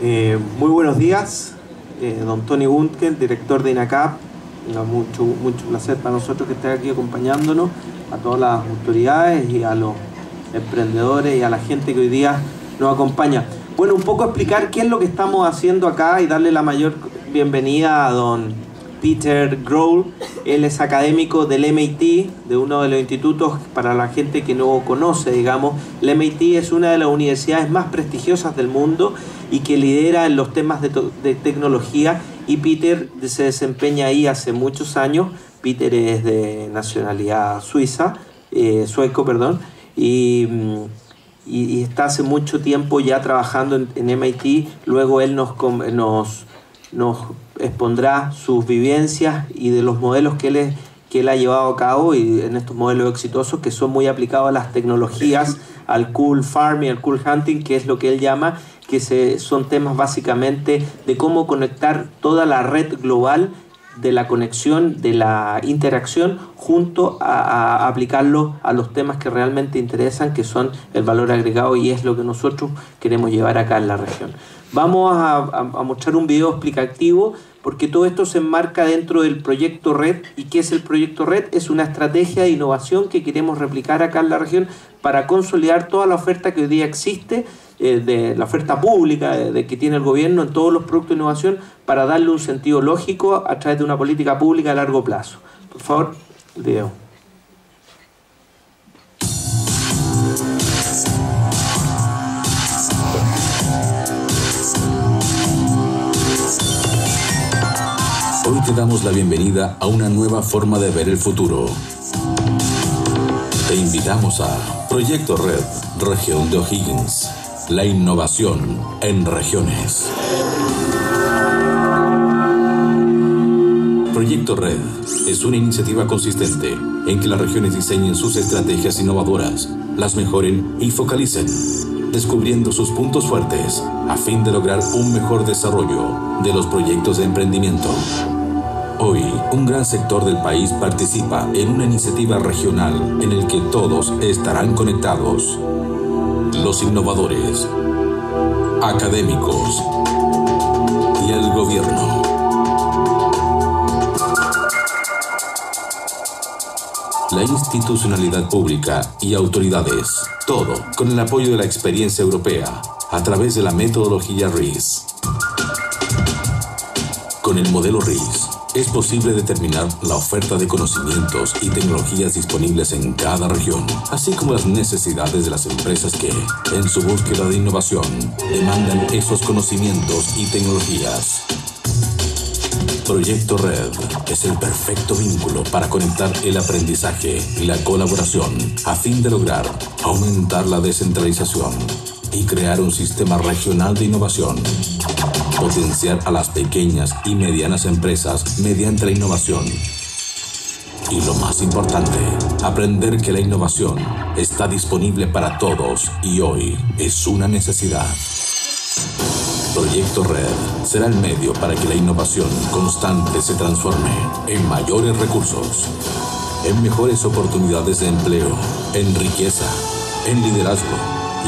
Muy buenos días, don Tony Buntkel, director de INACAP. Mucho placer para nosotros que esté aquí acompañándonos, a todas las autoridades y a los emprendedores y a la gente que hoy día nos acompaña. Bueno, un poco explicar qué es lo que estamos haciendo acá y darle la mayor bienvenida a don Peter Gloor. Él es académico del MIT, de uno de los institutos, para la gente que no conoce, digamos. El MIT es una de las universidades más prestigiosas del mundo y que lidera en los temas de tecnología, y Peter se desempeña ahí hace muchos años. Peter es de nacionalidad sueco, y está hace mucho tiempo ya trabajando en MIT. Luego él nos expondrá sus vivencias y de los modelos que él ha llevado a cabo, y en estos modelos exitosos que son muy aplicados a las tecnologías, al cool farming, al cool hunting, que es lo que él llama, que son temas básicamente de cómo conectar toda la red global de la conexión, de la interacción, junto a aplicarlo a los temas que realmente interesan, que son el valor agregado, y es lo que nosotros queremos llevar acá en la región. Vamos a mostrar un video explicativo, porque todo esto se enmarca dentro del Proyecto Red. ¿Y qué es el Proyecto Red? Es una estrategia de innovación que queremos replicar acá en la región para consolidar toda la oferta que hoy día existe, de la oferta pública de que tiene el gobierno en todos los productos de innovación, para darle un sentido lógico a través de una política pública a largo plazo. Por favor, el video. Hoy te damos la bienvenida a una nueva forma de ver el futuro. Te invitamos a Proyecto Red, región de O'Higgins. La innovación en regiones. Proyecto Red es una iniciativa consistente en que las regiones diseñen sus estrategias innovadoras, las mejoren y focalicen, descubriendo sus puntos fuertes a fin de lograr un mejor desarrollo de los proyectos de emprendimiento. Hoy, un gran sector del país participa en una iniciativa regional en el que todos estarán conectados. Los innovadores, académicos y el gobierno. La institucionalidad pública y autoridades, todo con el apoyo de la experiencia europea a través de la metodología RIS. Con el modelo RIS es posible determinar la oferta de conocimientos y tecnologías disponibles en cada región, así como las necesidades de las empresas que, en su búsqueda de innovación, demandan esos conocimientos y tecnologías. Proyecto Red es el perfecto vínculo para conectar el aprendizaje y la colaboración a fin de lograr aumentar la descentralización y crear un sistema regional de innovación. Potenciar a las pequeñas y medianas empresas mediante la innovación. Y lo más importante, aprender que la innovación está disponible para todos y hoy es una necesidad. Proyecto Red será el medio para que la innovación constante se transforme en mayores recursos, en mejores oportunidades de empleo, en riqueza, en liderazgo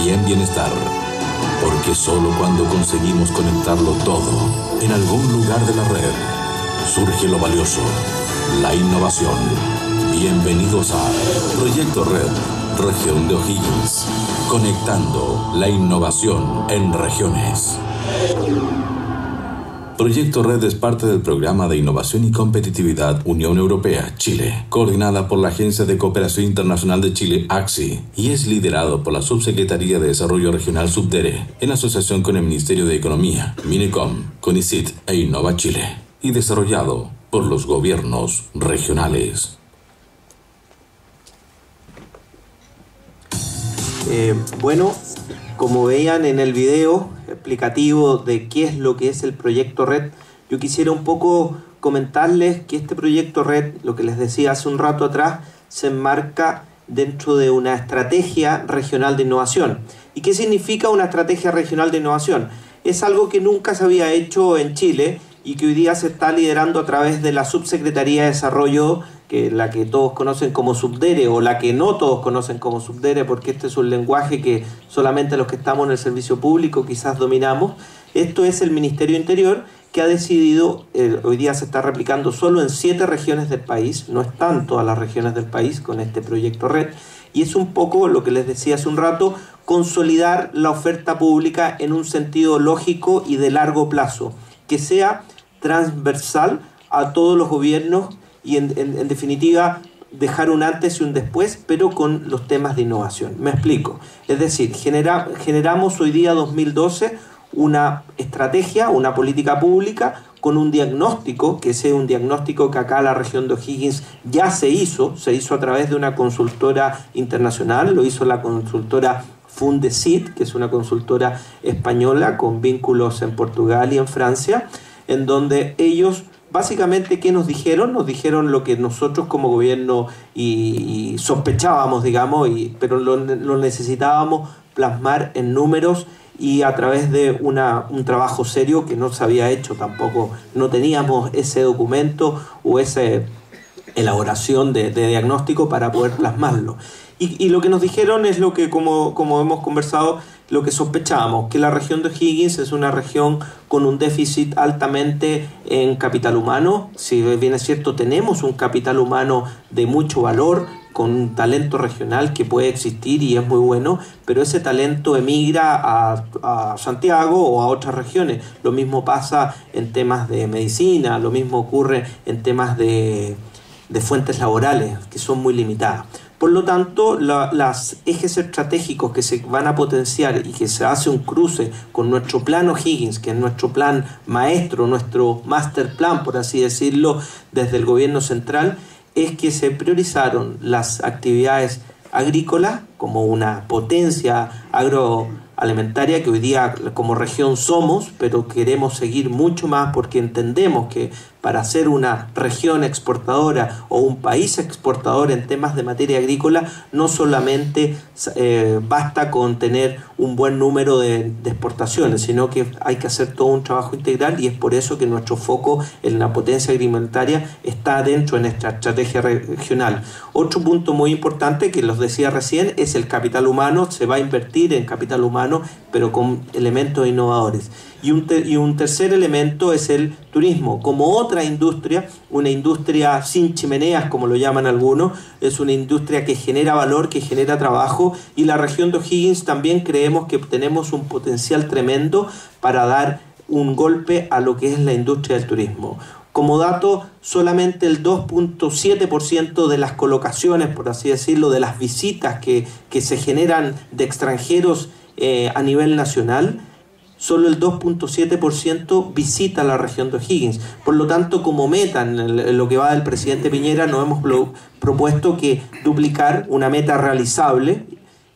y en bienestar. Porque solo cuando conseguimos conectarlo todo en algún lugar de la red, surge lo valioso, la innovación. Bienvenidos a Proyecto Red, región de O'Higgins, conectando la innovación en regiones. Proyecto Red es parte del Programa de Innovación y Competitividad Unión Europea, Chile, coordinada por la Agencia de Cooperación Internacional de Chile, ACSI, y es liderado por la Subsecretaría de Desarrollo Regional Subdere, en asociación con el Ministerio de Economía, Minicom, CONICIT e Innova Chile, y desarrollado por los gobiernos regionales. Como veían en el video explicativo de qué es lo que es el Proyecto Red, yo quisiera un poco comentarles que este Proyecto Red, lo que les decía hace un rato atrás, se enmarca dentro de una estrategia regional de innovación. ¿Y qué significa una estrategia regional de innovación? Es algo que nunca se había hecho en Chile y que hoy día se está liderando a través de la Subsecretaría de Desarrollo, que la que todos conocen como Subdere, o la que no todos conocen como Subdere, porque este es un lenguaje que solamente los que estamos en el servicio público quizás dominamos, Esto es el Ministerio Interior, que ha decidido, hoy día se está replicando solo en 7 regiones del país, no están todas las regiones del país con este proyecto red, y es un poco lo que les decía hace un rato, consolidar la oferta pública en un sentido lógico y de largo plazo, que sea transversal a todos los gobiernos y en definitiva dejar un antes y un después, pero con los temas de innovación. Me explico. Es decir, generamos hoy día 2012 una estrategia, una política pública con un diagnóstico, que es un diagnóstico que acá en la región de O'Higgins ya se hizo a través de una consultora internacional, lo hizo la consultora Fundesit, que es una consultora española con vínculos en Portugal y en Francia, en donde ellos básicamente, ¿qué nos dijeron? Nos dijeron lo que nosotros como gobierno y sospechábamos, digamos, pero lo necesitábamos plasmar en números y a través de un trabajo serio que no se había hecho tampoco, no teníamos ese documento o esa elaboración de diagnóstico para poder plasmarlo. Y lo que nos dijeron es lo que, como hemos conversado, lo que sospechábamos, que la región de O'Higgins es una región con un déficit altamente en capital humano. Si bien es cierto, tenemos un capital humano de mucho valor, con un talento regional que puede existir y es muy bueno, pero ese talento emigra a Santiago o a otras regiones. Lo mismo pasa en temas de medicina, lo mismo ocurre en temas de fuentes laborales, que son muy limitadas. Por lo tanto, los ejes estratégicos que se van a potenciar y que se hace un cruce con nuestro plan O'Higgins, que es nuestro plan maestro, nuestro master plan, por así decirlo, desde el gobierno central, es que se priorizaron las actividades agrícolas como una potencia agroalimentaria que hoy día como región somos, pero queremos seguir mucho más porque entendemos que para ser una región exportadora o un país exportador en temas de materia agrícola, no solamente basta con tener un buen número de exportaciones, sino que hay que hacer todo un trabajo integral y es por eso que nuestro foco en la potencia agroalimentaria está dentro de nuestra estrategia regional. Otro punto muy importante que los decía recién es el capital humano. Se va a invertir en capital humano, pero con elementos innovadores. Y un tercer elemento es el turismo, como otra industria, una industria sin chimeneas, como lo llaman algunos, es una industria que genera valor, que genera trabajo, y la región de O'Higgins también creemos que tenemos un potencial tremendo para dar un golpe a lo que es la industria del turismo. Como dato, solamente el 2.7% de las colocaciones, por así decirlo, de las visitas que se generan de extranjeros a nivel nacional, solo el 2.7% visita la región de O'Higgins. Por lo tanto, como meta en lo que va del presidente Piñera, nos hemos propuesto que duplicar una meta realizable,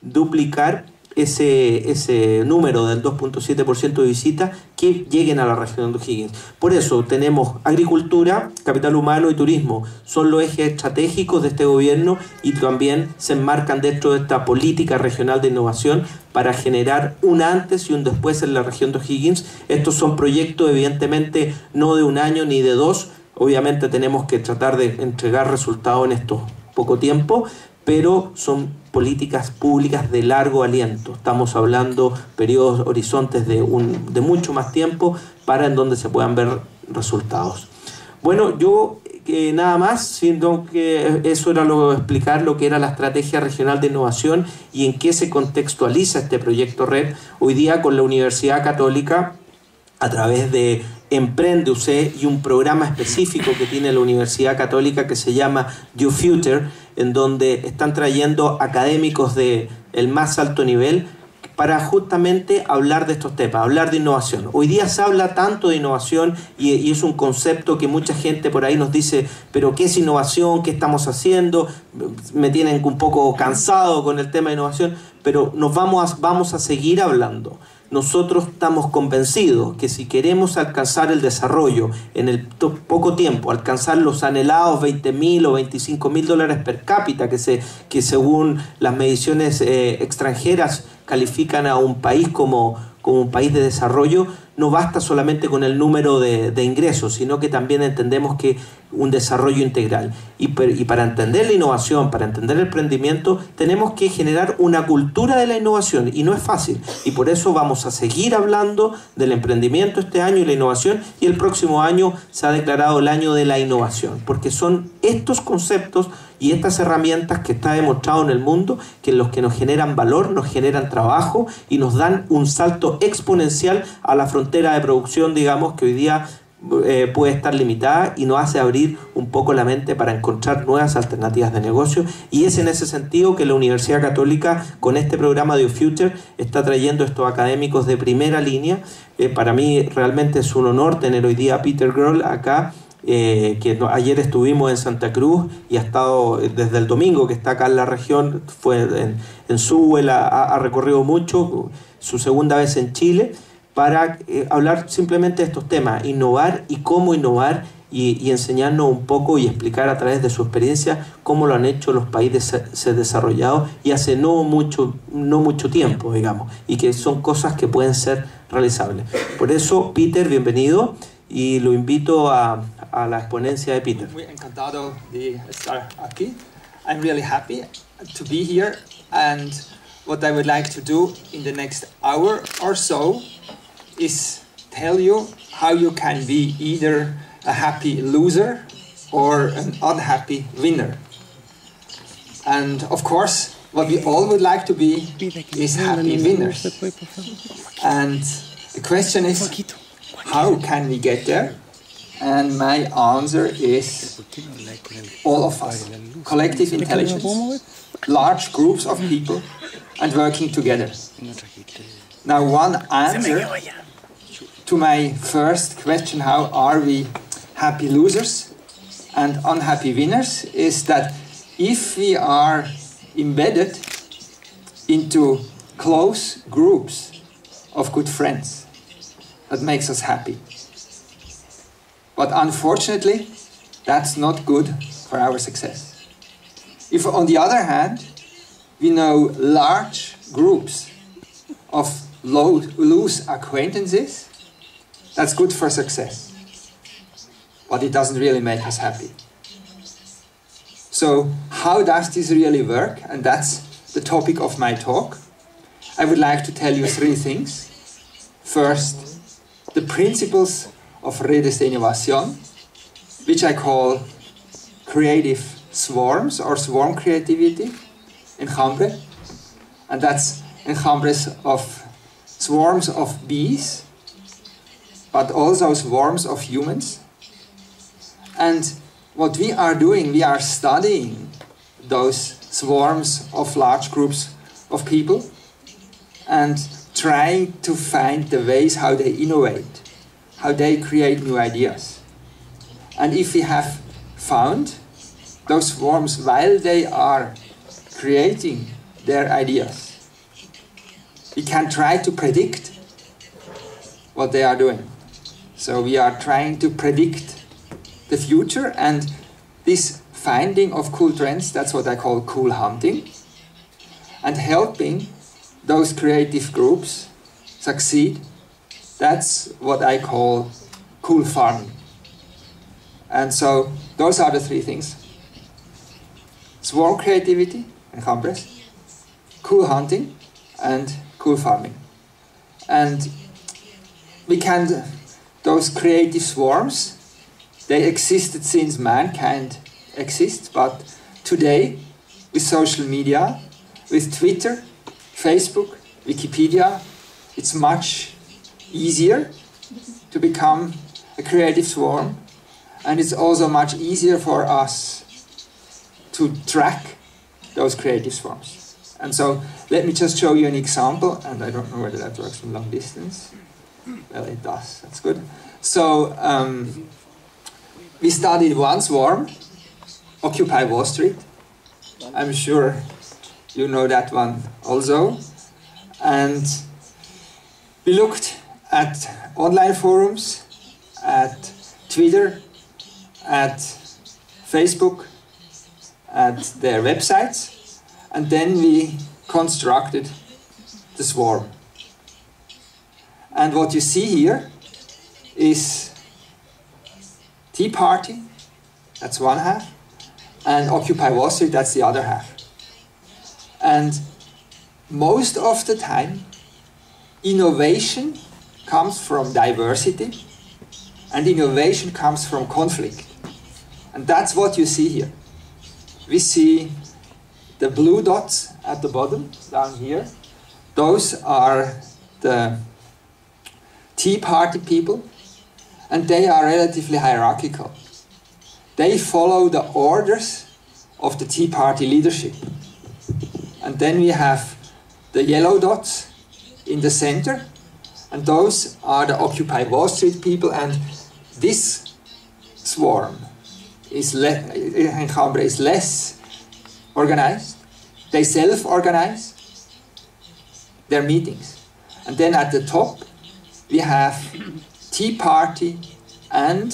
duplicar ese número del 2.7% de visitas que lleguen a la región de O'Higgins. Por eso tenemos agricultura, capital humano y turismo. Son los ejes estratégicos de este gobierno y también se enmarcan dentro de esta política regional de innovación para generar un antes y un después en la región de O'Higgins. Estos son proyectos evidentemente no de un año ni de dos. Obviamente tenemos que tratar de entregar resultados en estos poco tiempo, pero son políticas públicas de largo aliento. Estamos hablando periodos, horizontes de mucho más tiempo para en donde se puedan ver resultados. Bueno, yo nada más, sino que eso era explicar lo que era la estrategia regional de innovación y en qué se contextualiza este proyecto red hoy día con la Universidad Católica a través de Emprende UC y un programa específico que tiene la Universidad Católica que se llama You Future, en donde están trayendo académicos del más alto nivel para justamente hablar de estos temas, hablar de innovación. Hoy día se habla tanto de innovación y es un concepto que mucha gente por ahí nos dice, pero ¿qué es innovación? ¿Qué estamos haciendo? Me tienen un poco cansado con el tema de innovación, pero vamos a seguir hablando. Nosotros estamos convencidos que si queremos alcanzar el desarrollo en el poco tiempo, alcanzar los anhelados $20.000 o $25.000 per cápita que según las mediciones extranjeras califican a un país como un país de desarrollo, no basta solamente con el número de ingresos, sino que también entendemos que un desarrollo integral. Y para entender la innovación, para entender el emprendimiento, tenemos que generar una cultura de la innovación, y no es fácil. Y por eso vamos a seguir hablando del emprendimiento este año y la innovación, y el próximo año se ha declarado el año de la innovación, porque son estos conceptos y estas herramientas que está demostrado en el mundo que los que nos generan valor, nos generan trabajo y nos dan un salto exponencial a la frontera de producción, digamos, que hoy día puede estar limitada, y nos hace abrir un poco la mente para encontrar nuevas alternativas de negocio. Y es en ese sentido que la Universidad Católica, con este programa de Future, está trayendo estos académicos de primera línea. Para mí realmente es un honor tener hoy día a Peter Grohl acá, que ayer estuvimos en Santa Cruz y ha estado desde el domingo que está acá en la región, fue en su vuela, ha recorrido mucho, su segunda vez en Chile, para hablar simplemente de estos temas, innovar y cómo innovar, y enseñarnos un poco y explicar a través de su experiencia cómo lo han hecho los países desarrollados y hace no mucho tiempo, digamos, y que son cosas que pueden ser realizables. Por eso, Peter, bienvenido, y lo invito a la exponencia de Peter. Muy encantado de estar aquí. I'm really happy to be here, and what I would like to do in the next hour or so is tell you how you can be either a happy loser or an unhappy winner. And of course, what we all would like to be is happy winners. And the question is, how can we get there? And my answer is all of us. Collective intelligence, large groups of people, and working together. Now, one answer to my first question, how are we happy losers and unhappy winners, is that if we are embedded into close groups of good friends, that makes us happy. But unfortunately, that's not good for our success. If, on the other hand, we know large groups of loose acquaintances, that's good for success. But it doesn't really make us happy. So, how does this really work? And that's the topic of my talk. I would like to tell you three things. First, the principles of redes de innovación, which I call creative swarms or swarm creativity, enjambre, and that's enjambres of swarms of bees, but also swarms of humans. And what we are doing, we are studying those swarms of large groups of people and trying to find the ways how they innovate, how they create new ideas. And if we have found those swarms while they are creating their ideas, we can try to predict what they are doing. So we are trying to predict the future, and this finding of cool trends, that's what I call cool hunting, and helping those creative groups succeed, that's what I call cool farming. And so those are the three things: swarm creativity, enjambres, cool hunting, and cool farming. And we can, those creative swarms, they existed since mankind exists, but today, with social media, with Twitter, Facebook, Wikipedia, it's much easier to become a creative swarm, and it's also much easier for us to track those creative swarms. And so, let me just show you an example, and I don't know whether that works from long distance. Well, it does, that's good. So, we studied one swarm, Occupy Wall Street. I'm sure you know that one also. And we looked at online forums, at Twitter, at Facebook, at their websites, and then we constructed the swarm. And what you see here is Tea Party, that's one half, and Occupy Wall Street, that's the other half. And most of the time, innovation comes from diversity, and innovation comes from conflict. And that's what you see here. We see the blue dots at the bottom, down here. Those are the Tea Party people, and they are relatively hierarchical. They follow the orders of the Tea Party leadership. And then we have the yellow dots in the center, and those are the Occupy Wall Street people, and this swarm is less organized. They self-organize their meetings. And then at the top we have Tea Party and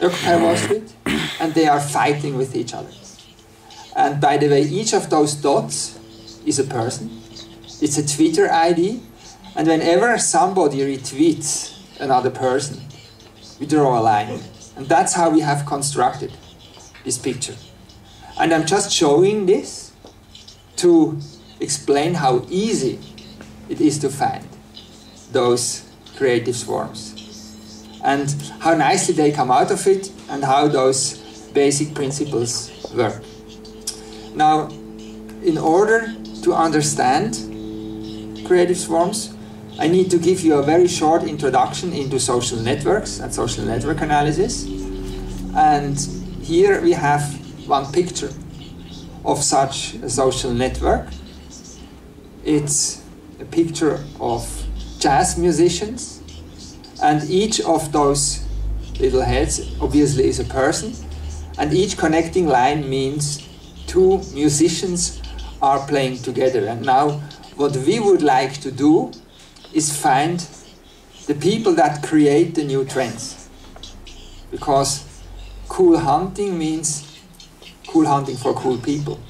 Occupy Wall Street, and they are fighting with each other. And by the way, each of those dots is a person. It's a Twitter ID, and whenever somebody retweets another person, we draw a line. And that's how we have constructed this picture. And I'm just showing this to explain how easy it is to find those creative swarms, and how nicely they come out of it, and how those basic principles work. Now, in order to understand creative swarms, I need to give you a very short introduction into social networks and social network analysis. And here we have one picture of such a social network. It's a picture of jazz musicians, and each of those little heads obviously is a person, and each connecting line means two musicians are playing together. And now what we would like to do is find the people that create the new trends, because cool hunting means cool hunting for cool people.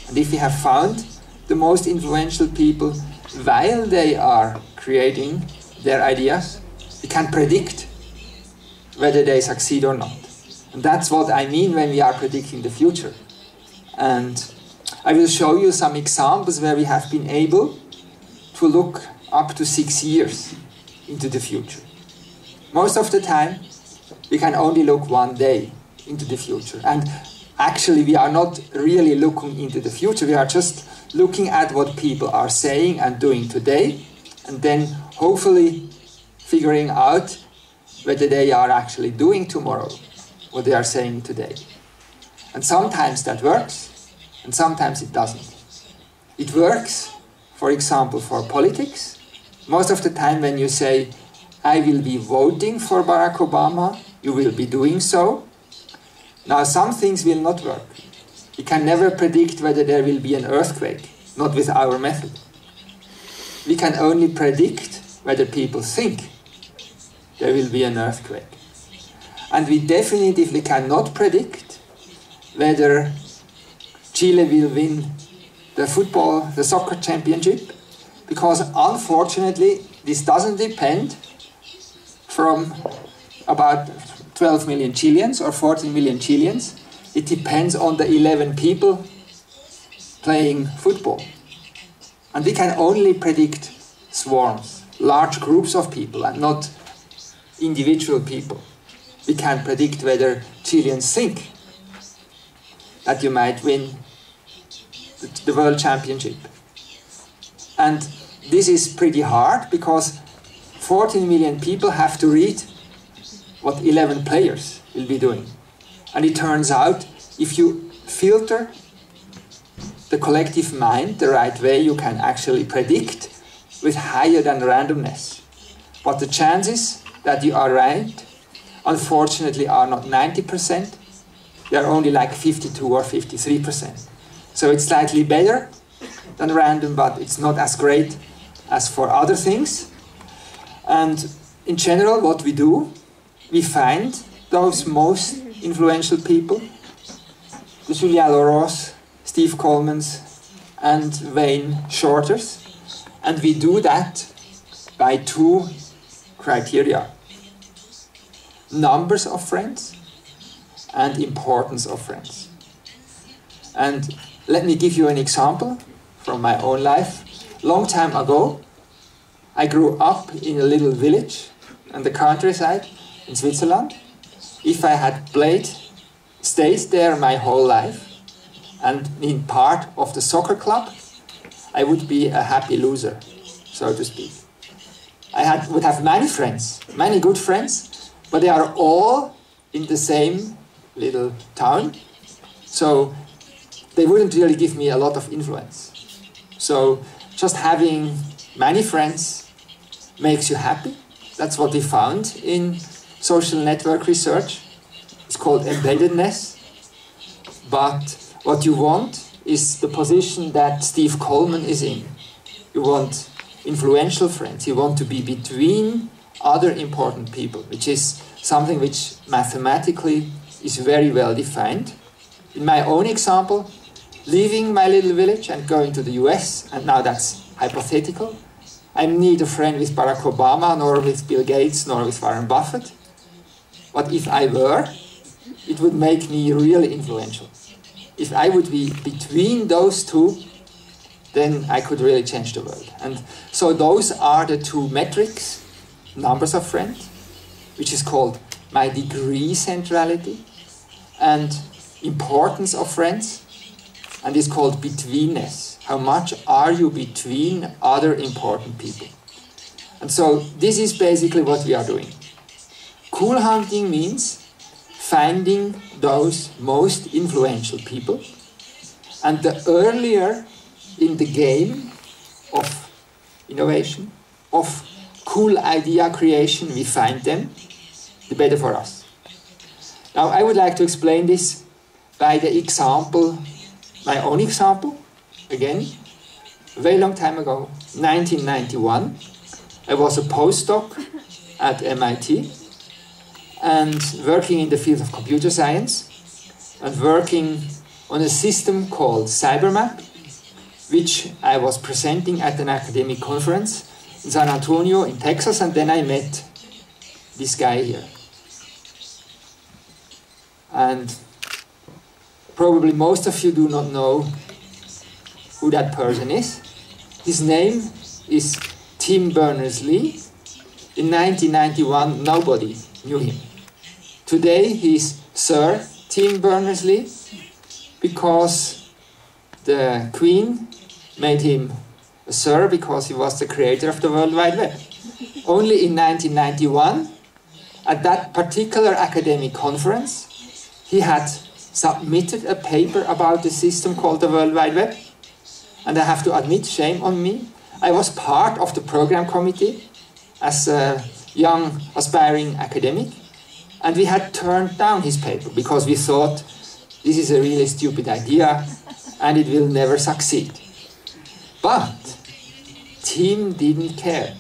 And if we have found the most influential people while they are creating their ideas, we can predict whether they succeed or not. And that's what I mean when we are predicting the future. And I will show you some examples where we have been able to look up to 6 years into the future. Most of the time, we can only look 1 day into the future. And actually, we are not really looking into the future. We are just looking at what people are saying and doing today, and then hopefully figuring out whether they are actually doing tomorrow what they are saying today. And sometimes that works, and sometimes it doesn't. It works, for example, for politics. Most of the time when you say, I will be voting for Barack Obama, you will be doing so. Now, some things will not work. We can never predict whether there will be an earthquake, not with our method. We can only predict whether people think there will be an earthquake. And we definitively cannot predict whether Chile will win the soccer championship, because unfortunately this doesn't depend from about 12 million Chileans or 14 million Chileans. It depends on the 11 people playing football. And we can only predict swarms, large groups of people, and not individual people. We can predict whether Chileans think that you might win the world championship. And this is pretty hard, because 14 million people have to read what 11 players will be doing. And it turns out, if you filter the collective mind the right way, you can actually predict with higher than randomness. But the chances that you are right, unfortunately, are not 90%. They are only like 52 or 53%. So it's slightly better than random, but it's not as great as for other things. And in general, what we do, we find those most influential people, the Julia Laurents, Steve Colemans, and Wayne Shorters. And we do that by two criteria: numbers of friends and importance of friends. And let me give you an example from my own life. Long time ago, I grew up in a little village in the countryside in Switzerland. If I had stayed there my whole life and been part of the soccer club, I would be a happy loser, so to speak. I would have many friends, many good friends, but they are all in the same little town, so they wouldn't really give me a lot of influence. So just having many friends makes you happy. That's what we found in social network research. It's called embeddedness. But what you want is the position that Steve Coleman is in. You want influential friends. You want to be between other important people, which is something which mathematically is very well defined. In my own example, leaving my little village and going to the US, and now that's hypothetical, I'm neither a friend with Barack Obama, nor with Bill Gates, nor with Warren Buffett. But if I were, it would make me really influential. If I would be between those two, then I could really change the world. And so those are the two metrics: numbers of friends, which is called my degree centrality, and importance of friends, and it's called betweenness. How much are you between other important people? And so this is basically what we are doing. Cool hunting means finding those most influential people, and the earlier in the game of innovation, of cool idea creation we find them, the better for us. Now I would like to explain this by the example, my own example, again, a very long time ago, 1991. I was a postdoc at MIT and working in the field of computer science and working on a system called CyberMap, which I was presenting at an academic conference in San Antonio in Texas, and then I met this guy here. And probably most of you do not know who that person is. His name is Tim Berners-Lee. In 1991, nobody knew him. Today, he's Sir Tim Berners-Lee because the Queen made him a Sir because he was the creator of the World Wide Web. Only in 1991, at that particular academic conference, he had submitted a paper about the system called the World Wide Web. And I have to admit, shame on me, I was part of the program committee as a young aspiring academic, and we had turned down his paper because we thought this is a really stupid idea and it will never succeed. But Tim didn't care.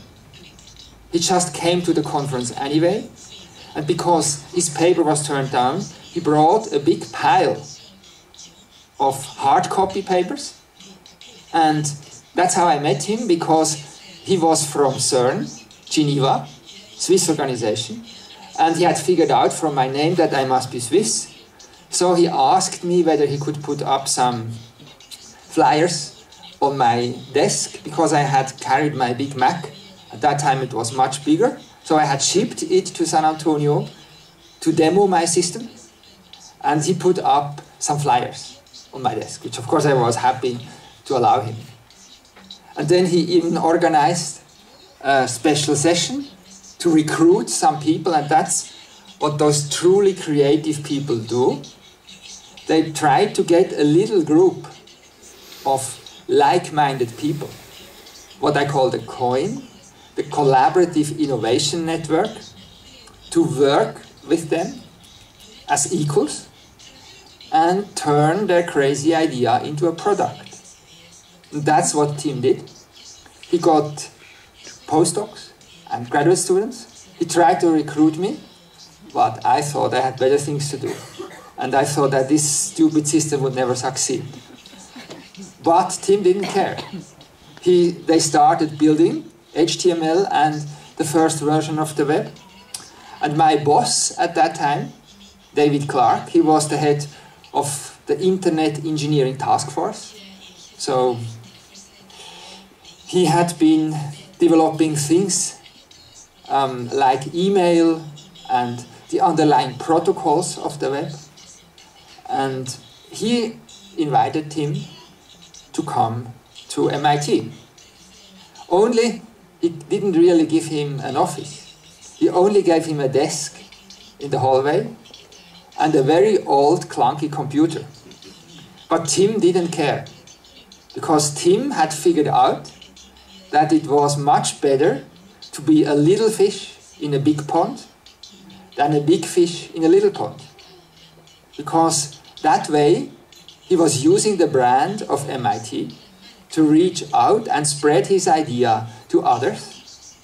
He just came to the conference anyway, and because his paper was turned down, he brought a big pile of hard copy papers, and that's how I met him, because he was from CERN, Geneva, Swiss organization, and he had figured out from my name that I must be Swiss. So he asked me whether he could put up some flyers on my desk, because I had carried my big Mac. At that time it was much bigger, so I had shipped it to San Antonio to demo my system, and he put up some flyers on my desk, which of course I was happy to allow him. And then he even organized a special session to recruit some people, and that's what those truly creative people do. They try to get a little group of like-minded people, what I call the COIN, the Collaborative Innovation Network, to work with them as equals and turn their crazy idea into a product. And that's what Tim did. He got postdocs and graduate students. He tried to recruit me, but I thought I had better things to do. And I thought that this stupid system would never succeed. But Tim didn't care. They started building HTML and the first version of the web. And my boss at that time, David Clark, he was the head of the Internet Engineering Task Force. So he had been developing things like email and the underlying protocols of the web. And he invited him to come to MIT. Only he didn't really give him an office. He only gave him a desk in the hallway and a very old clunky computer. But Tim didn't care, because Tim had figured out that it was much better to be a little fish in a big pond than a big fish in a little pond. Because that way he was using the brand of MIT to reach out and spread his idea to others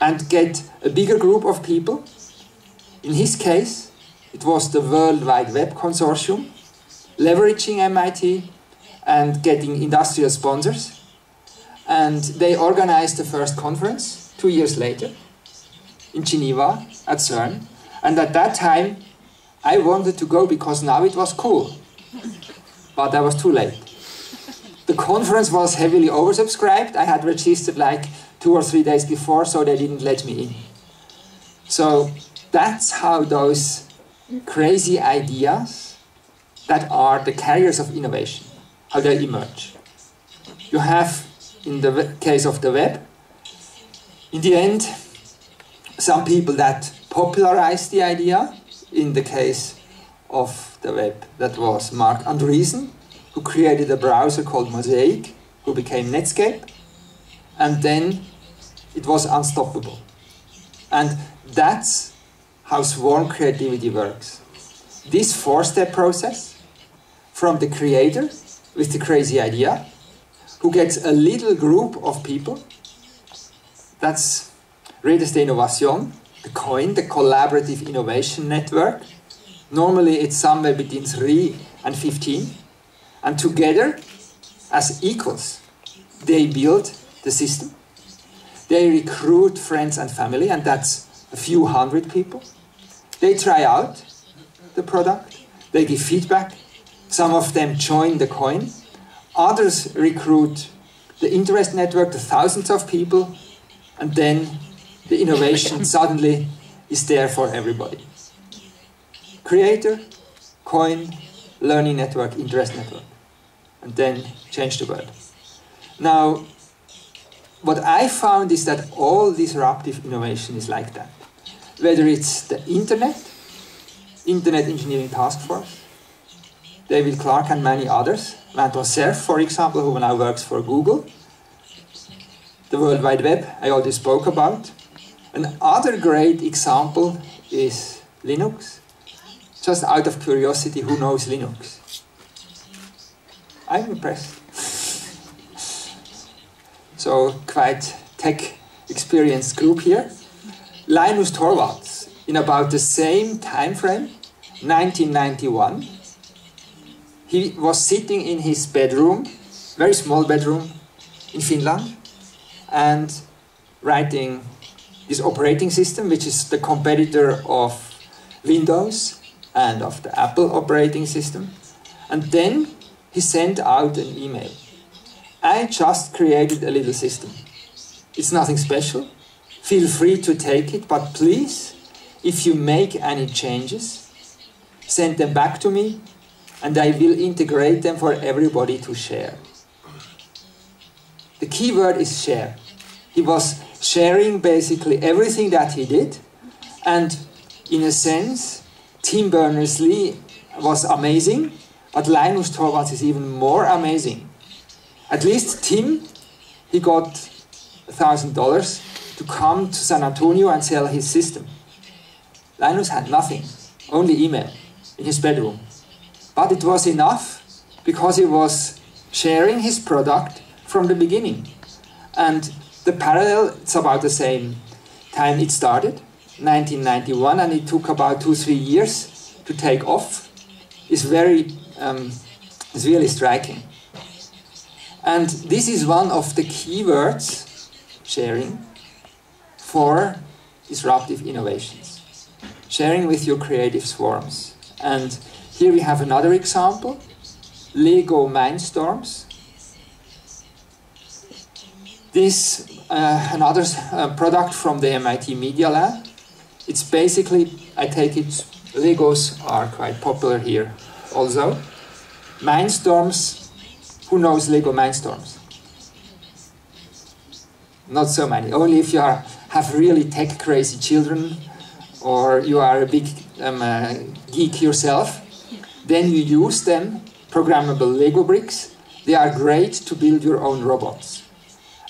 and get a bigger group of people. In his case, it was the World Wide Web Consortium, leveraging MIT and getting industrial sponsors. And they organized the first conference 2 years later in Geneva at CERN. And at that time, I wanted to go because now it was cool. But I was too late. The conference was heavily oversubscribed. I had registered like 2 or 3 days before, so they didn't let me in. So that's how those crazy ideas that are the carriers of innovation, how they emerge. You have, in the case of the web, in the end, some people that popularized the idea. In the case of the web, that was Mark Andreessen, who created a browser called Mosaic, who became Netscape, and then it was unstoppable. And that's how swarm creativity works. This four-step process, from the creator with the crazy idea, who gets a little group of people, that's Redes de Innovación, the COIN, the Collaborative Innovation Network. Normally it's somewhere between 3 and 15. And together, as equals, they build the system. They recruit friends and family, and that's a few hundred people. They try out the product. They give feedback. Some of them join the COIN. Others recruit the interest network, the thousands of people, and then the innovation suddenly is there for everybody. Creator, COIN, learning network, interest network. And then change the world. Now, what I found is that all disruptive innovation is like that. Whether it's the Internet Engineering Task Force, David Clark and many others, Anton Cerf, for example, who now works for Google, the World Wide Web, I already spoke about. Another great example is Linux. Just out of curiosity, who knows Linux? I'm impressed. So, quite tech experienced group here. Linus Torvalds, in about the same time frame, 1991, he was sitting in his bedroom, very small bedroom, in Finland, and writing this operating system, which is the competitor of Windows and of the Apple operating system. And then he sent out an email. I just created a little system. It's nothing special. Feel free to take it, but please, if you make any changes, send them back to me, and I will integrate them for everybody to share. The key word is share. He was sharing basically everything that he did, and in a sense, Tim Berners-Lee was amazing, but Linus Torvalds is even more amazing. At least Tim, he got $1,000 to come to San Antonio and sell his system. Linus had nothing, only email in his bedroom. But it was enough because he was sharing his product from the beginning. And the parallel, it's about the same time it started, 1991, and it took about 2-3 years to take off. Is really striking. And this is one of the keywords sharing for disruptive innovations. Sharing with your creative swarms. And here we have another example, Lego Mindstorms. This another product from the MIT Media Lab. It's basically, I take it, Legos are quite popular here also. Mindstorms, who knows Lego Mindstorms? Not so many, only if you have really tech crazy children or you are a big geek yourself, then you use them, programmable Lego bricks. They are great to build your own robots.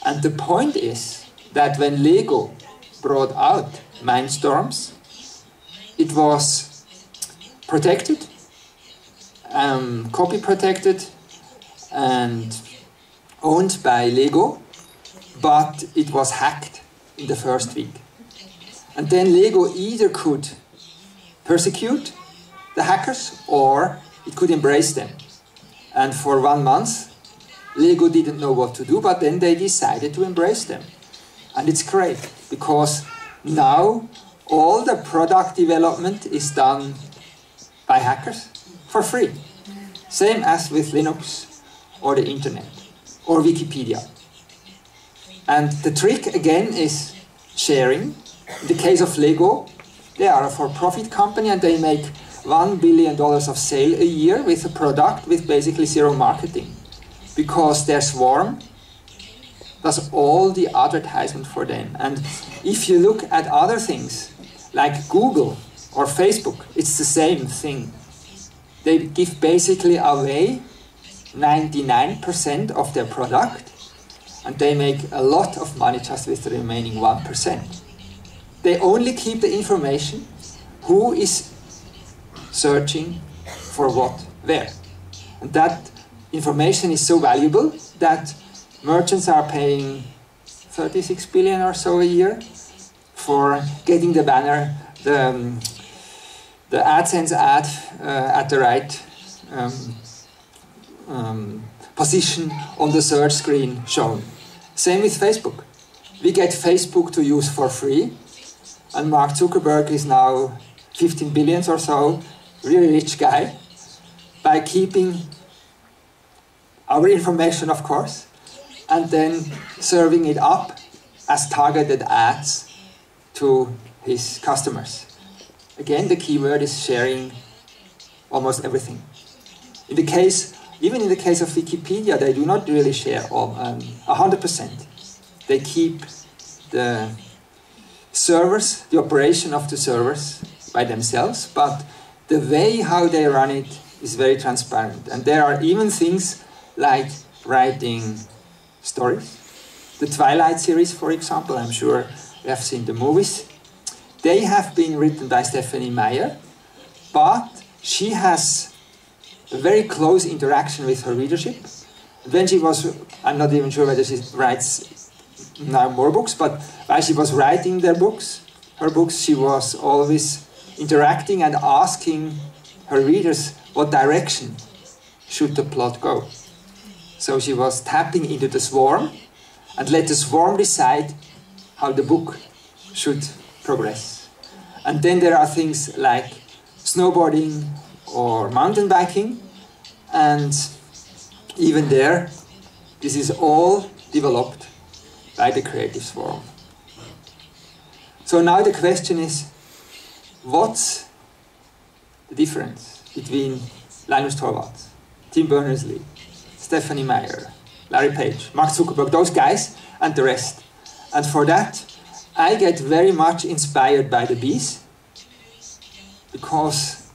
And the point is that when Lego brought out Mindstorms, it was protected, copy protected and owned by Lego, but it was hacked in the first week. And then Lego either could persecute the hackers or it could embrace them. And for 1 month, Lego didn't know what to do, but then they decided to embrace them. And it's great, because now all the product development is done by hackers for free. Same as with Linux or the internet or Wikipedia. And the trick again is sharing. In the case of Lego, they are a for-profit company and they make $1 billion of sale a year with a product with basically zero marketing. Because their swarm does all the advertisement for them. And if you look at other things, like Google or Facebook, it's the same thing. They give basically away 99% of their product, and they make a lot of money just with the remaining 1%. They only keep the information who is searching for what, where. And that information is so valuable that merchants are paying 36 billion or so a year for getting the banner, the AdSense ad at the right position on the search screen shown. Same with Facebook. We get Facebook to use for free, and Mark Zuckerberg is now 15 billion or so, really rich guy, by keeping our information, of course, and then serving it up as targeted ads to his customers. Again, the key word is sharing almost everything. In the case, even in the case of Wikipedia, they do not really share 100%. They keep the servers, the operation of the servers by themselves, but the way how they run it is very transparent. And there are even things like writing stories. The Twilight series, for example, I'm sure you have seen the movies. They have been written by Stephanie Meyer, but she has a very close interaction with her readership. When she was, I'm not even sure whether she writes now more books, but while she was writing her books, she was always interacting and asking her readers what direction should the plot go. So she was tapping into the swarm and let the swarm decide how the book should progress. And then there are things like snowboarding or mountain biking, and even there, this is all developed by the creative swarm. So now the question is, what's the difference between Linus Torvalds, Tim Berners-Lee, Stephanie Meyer, Larry Page, Mark Zuckerberg, those guys, and the rest? And for that, I get very much inspired by the bees, because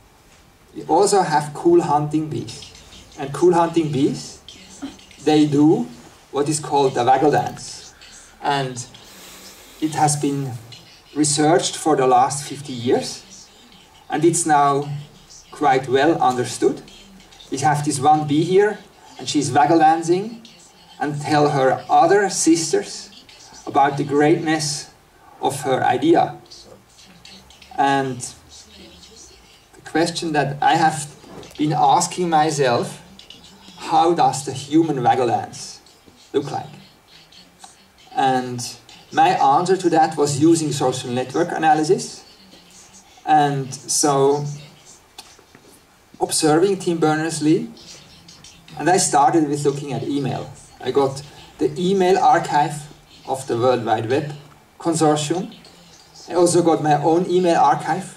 we also have cool hunting bees. And cool hunting bees, they do what is called the waggle dance. And it has been researched for the last 50 years, and it's now quite well understood. We have this one bee here, and she's waggle dancing and tell her other sisters about the greatness of her idea. And the question that I have been asking myself, how does the human waggle dance look like? And my answer to that was using social network analysis. And so, observing Tim Berners-Lee, and I started with looking at email. I got the email archive of the World Wide Web Consortium. I also got my own email archive.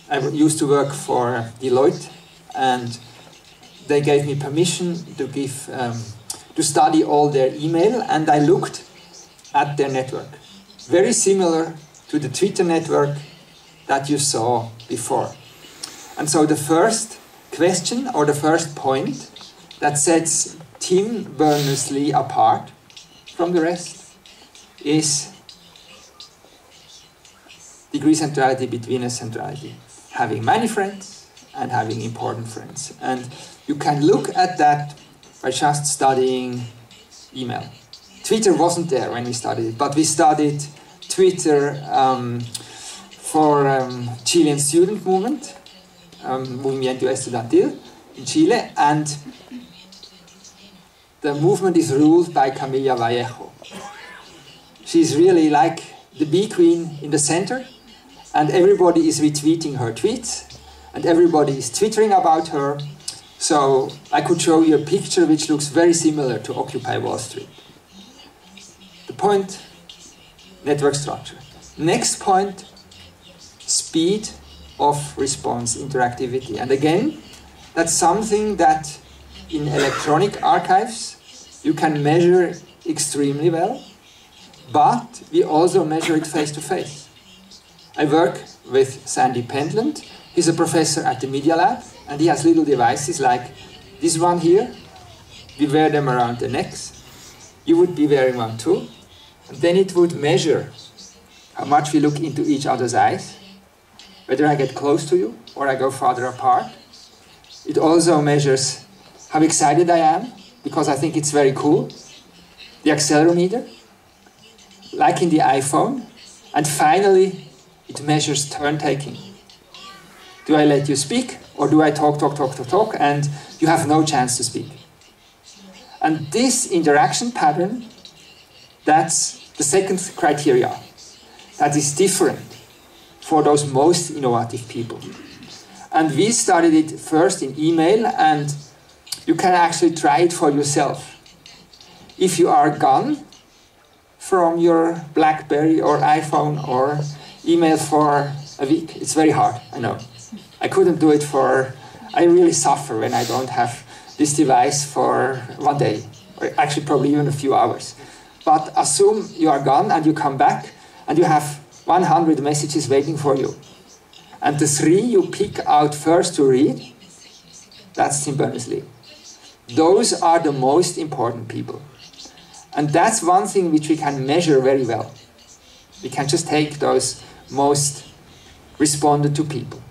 I used to work for Deloitte, and they gave me permission to to study all their email, and I looked at their network. Very similar to the Twitter network that you saw before. And so the first question, or the first point that sets Tim Berners-Lee apart from the rest is degree centrality, between centrality. Having many friends and having important friends. And you can look at that by just studying email. Twitter wasn't there when we studied it, but we studied Twitter for Chilean student movement, Movimiento Estudiantil in Chile, and the movement is ruled by Camila Vallejo. She's really like the bee queen in the center, and everybody is retweeting her tweets, and everybody is twittering about her. So I could show you a picture which looks very similar to Occupy Wall Street. The point, network structure. Next point, speed of response, interactivity. And again, that's something that in electronic archives you can measure extremely well, but we also measure it face to face. I work with Sandy Pentland. He's a professor at the Media Lab, and he has little devices like this one here. We wear them around the necks. You would be wearing one too. And then it would measure how much we look into each other's eyes, whether I get close to you or I go farther apart. It also measures how excited I am, because I think it's very cool. The accelerometer, like in the iPhone. And finally, it measures turn taking. Do I let you speak, or do I talk, and you have no chance to speak? And this interaction pattern, that's the second criteria. That is different for those most innovative people. And we studied it first in email, and you can actually try it for yourself. If you are gone from your BlackBerry or iPhone or email for a week, it's very hard, I know. I couldn't do it I really suffer when I don't have this device for one day, or actually probably even a few hours. But assume you are gone and you come back and you have 100 messages waiting for you. And the 3 you pick out first to read, that's Tim Berners-Lee. Those are the most important people. And that's one thing which we can measure very well. We can just take those most responded to people.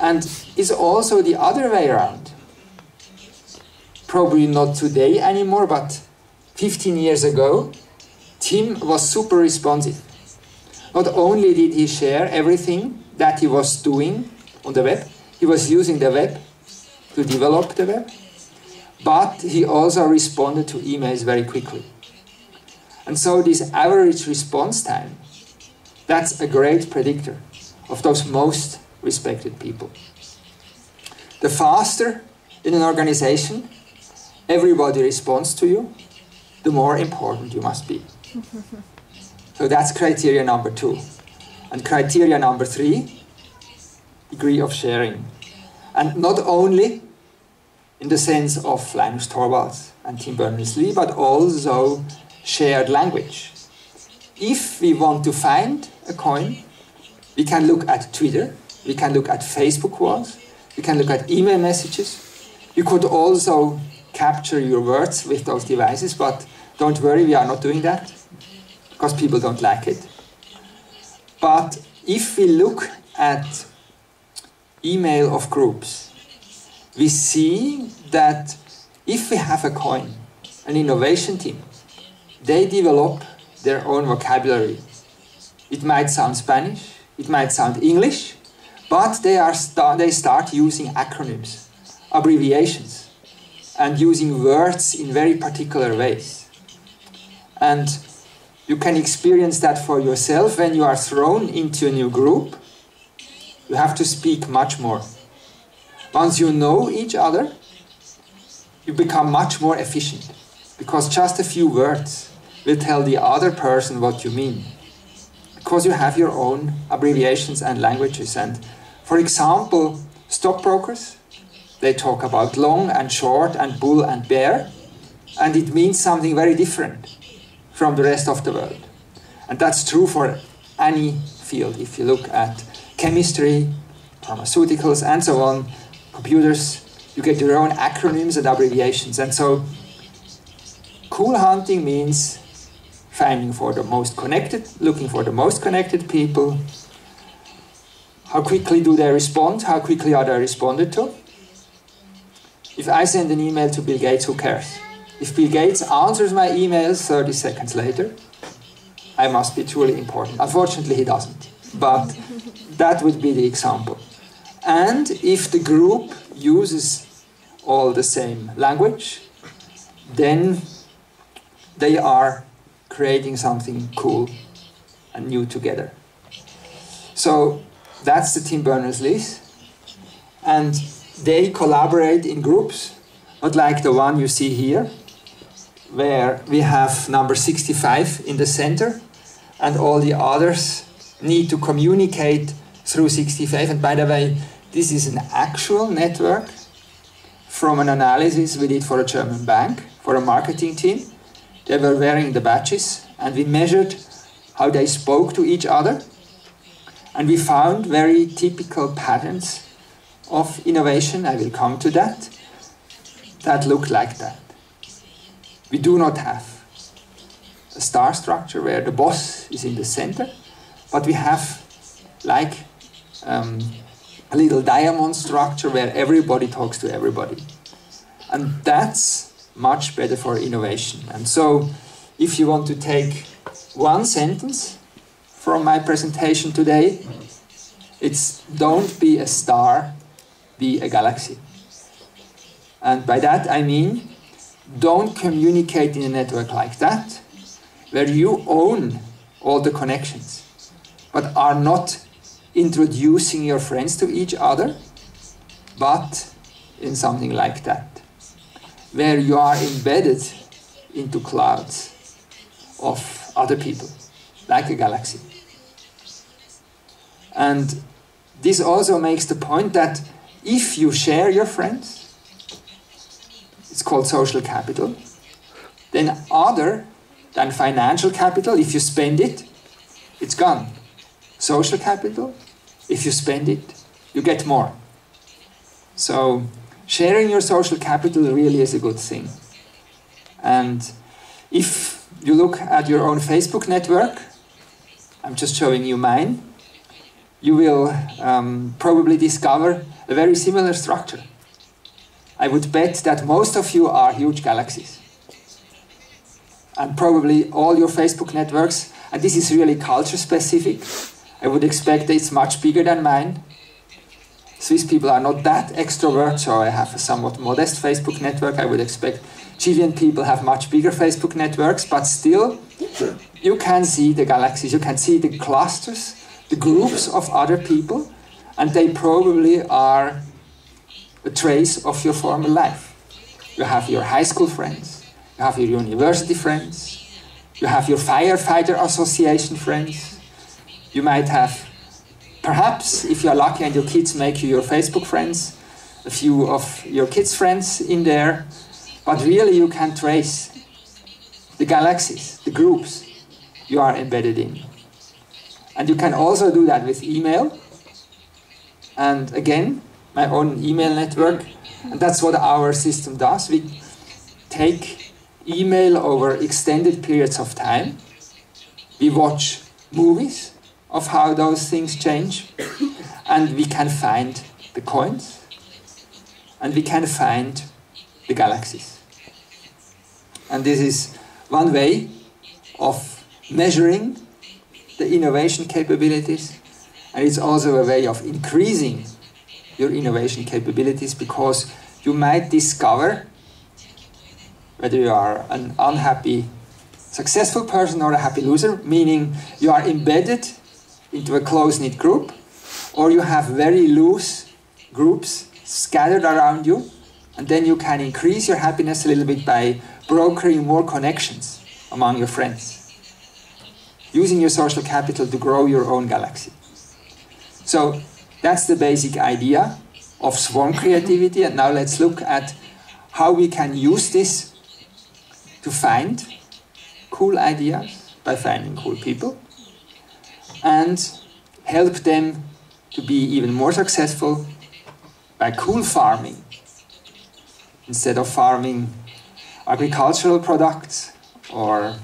And it's also the other way around. Probably not today anymore, but 15 years ago, Tim was super responsive. Not only did he share everything that he was doing on the web, he was using the web to develop the web, but he also responded to emails very quickly. And so this average response time, that's a great predictor of those most respected people. The faster in an organization everybody responds to you, the more important you must be. So that's criteria number 2. And criteria number 3, degree of sharing. And not only in the sense of Linus Torvalds and Tim Berners-Lee, but also shared language. If we want to find a coin, we can look at Twitter, we can look at Facebook walls, we can look at email messages. You could also capture your words with those devices, but don't worry, we are not doing that, because people don't like it. But if we look at email of groups, we see that if we have a coin, an innovation team, they develop their own vocabulary. It might sound Spanish, it might sound English, but they start using acronyms, abbreviations, and using words in very particular ways. And You can experience that for yourself when you are thrown into a new group. You have to speak much more. Once you know each other, you become much more efficient, because just a few words will tell the other person what you mean. Because you have your own abbreviations and languages. And for example, stockbrokers, they talk about long and short and bull and bear, and it means something very different from the rest of the world. And that's true for any field. If you look at chemistry, pharmaceuticals, and so on, computers, you get your own acronyms and abbreviations. And so cool hunting means finding for the most connected, looking for the most connected people. How quickly do they respond? How quickly are they responded to? If I send an email to Bill Gates, who cares? If Bill Gates answers my emails 30 seconds later, I must be truly important. Unfortunately, he doesn't. But that would be the example. And if the group uses all the same language, then they are creating something cool and new together. So that's the Tim Berners-Lee's. And they collaborate in groups, not like the one you see here, where we have number 65 in the center, and all the others need to communicate through 65. And by the way, this is an actual network from an analysis we did for a German bank, for a marketing team. They were wearing the badges, and we measured how they spoke to each other. And we found very typical patterns of innovation, I will come to that look like that. We do not have a star structure where the boss is in the center, but we have like a little diamond structure where everybody talks to everybody. And that's much better for innovation. And so if you want to take one sentence from my presentation today, it's don't be a star, be a galaxy. And by that I mean, don't communicate in a network like that, where you own all the connections, but are not introducing your friends to each other, but in something like that, where you are embedded into clouds of other people, like a galaxy. And this also makes the point that if you share your friends, it's called social capital, then other than financial capital, if you spend it, it's gone. Social capital, if you spend it, you get more. So sharing your social capital really is a good thing. And if you look at your own Facebook network, I'm just showing you mine, you will probably discover a very similar structure. I would bet that most of you are huge galaxies. And probably all your Facebook networks, and this is really culture specific, I would expect that it's much bigger than mine. Swiss people are not that extrovert, so I have a somewhat modest Facebook network. I would expect Chilean people have much bigger Facebook networks, but still, you can see the galaxies, you can see the clusters, the groups of other people, and they probably are a trace of your former life. You have your high school friends, you have your university friends, you have your firefighter association friends, you might have, perhaps, if you're lucky and your kids make you your Facebook friends, a few of your kids' friends in there, but really you can trace the galaxies, the groups you are embedded in. And you can also do that with email. And again, my own email network, and that's what our system does. We take email over extended periods of time. We watch movies of how those things change, and we can find the coins, and we can find the galaxies. And this is one way of measuring the innovation capabilities, and it's also a way of increasing your innovation capabilities, because you might discover, whether you are an unhappy successful person or a happy loser, meaning you are embedded into a close-knit group, or you have very loose groups scattered around you, and then you can increase your happiness a little bit by brokering more connections among your friends, using your social capital to grow your own galaxy. So that's the basic idea of swarm creativity, and now let's look at how we can use this to find cool ideas by finding cool people and help them to be even more successful by cool farming. Instead of farming agricultural products or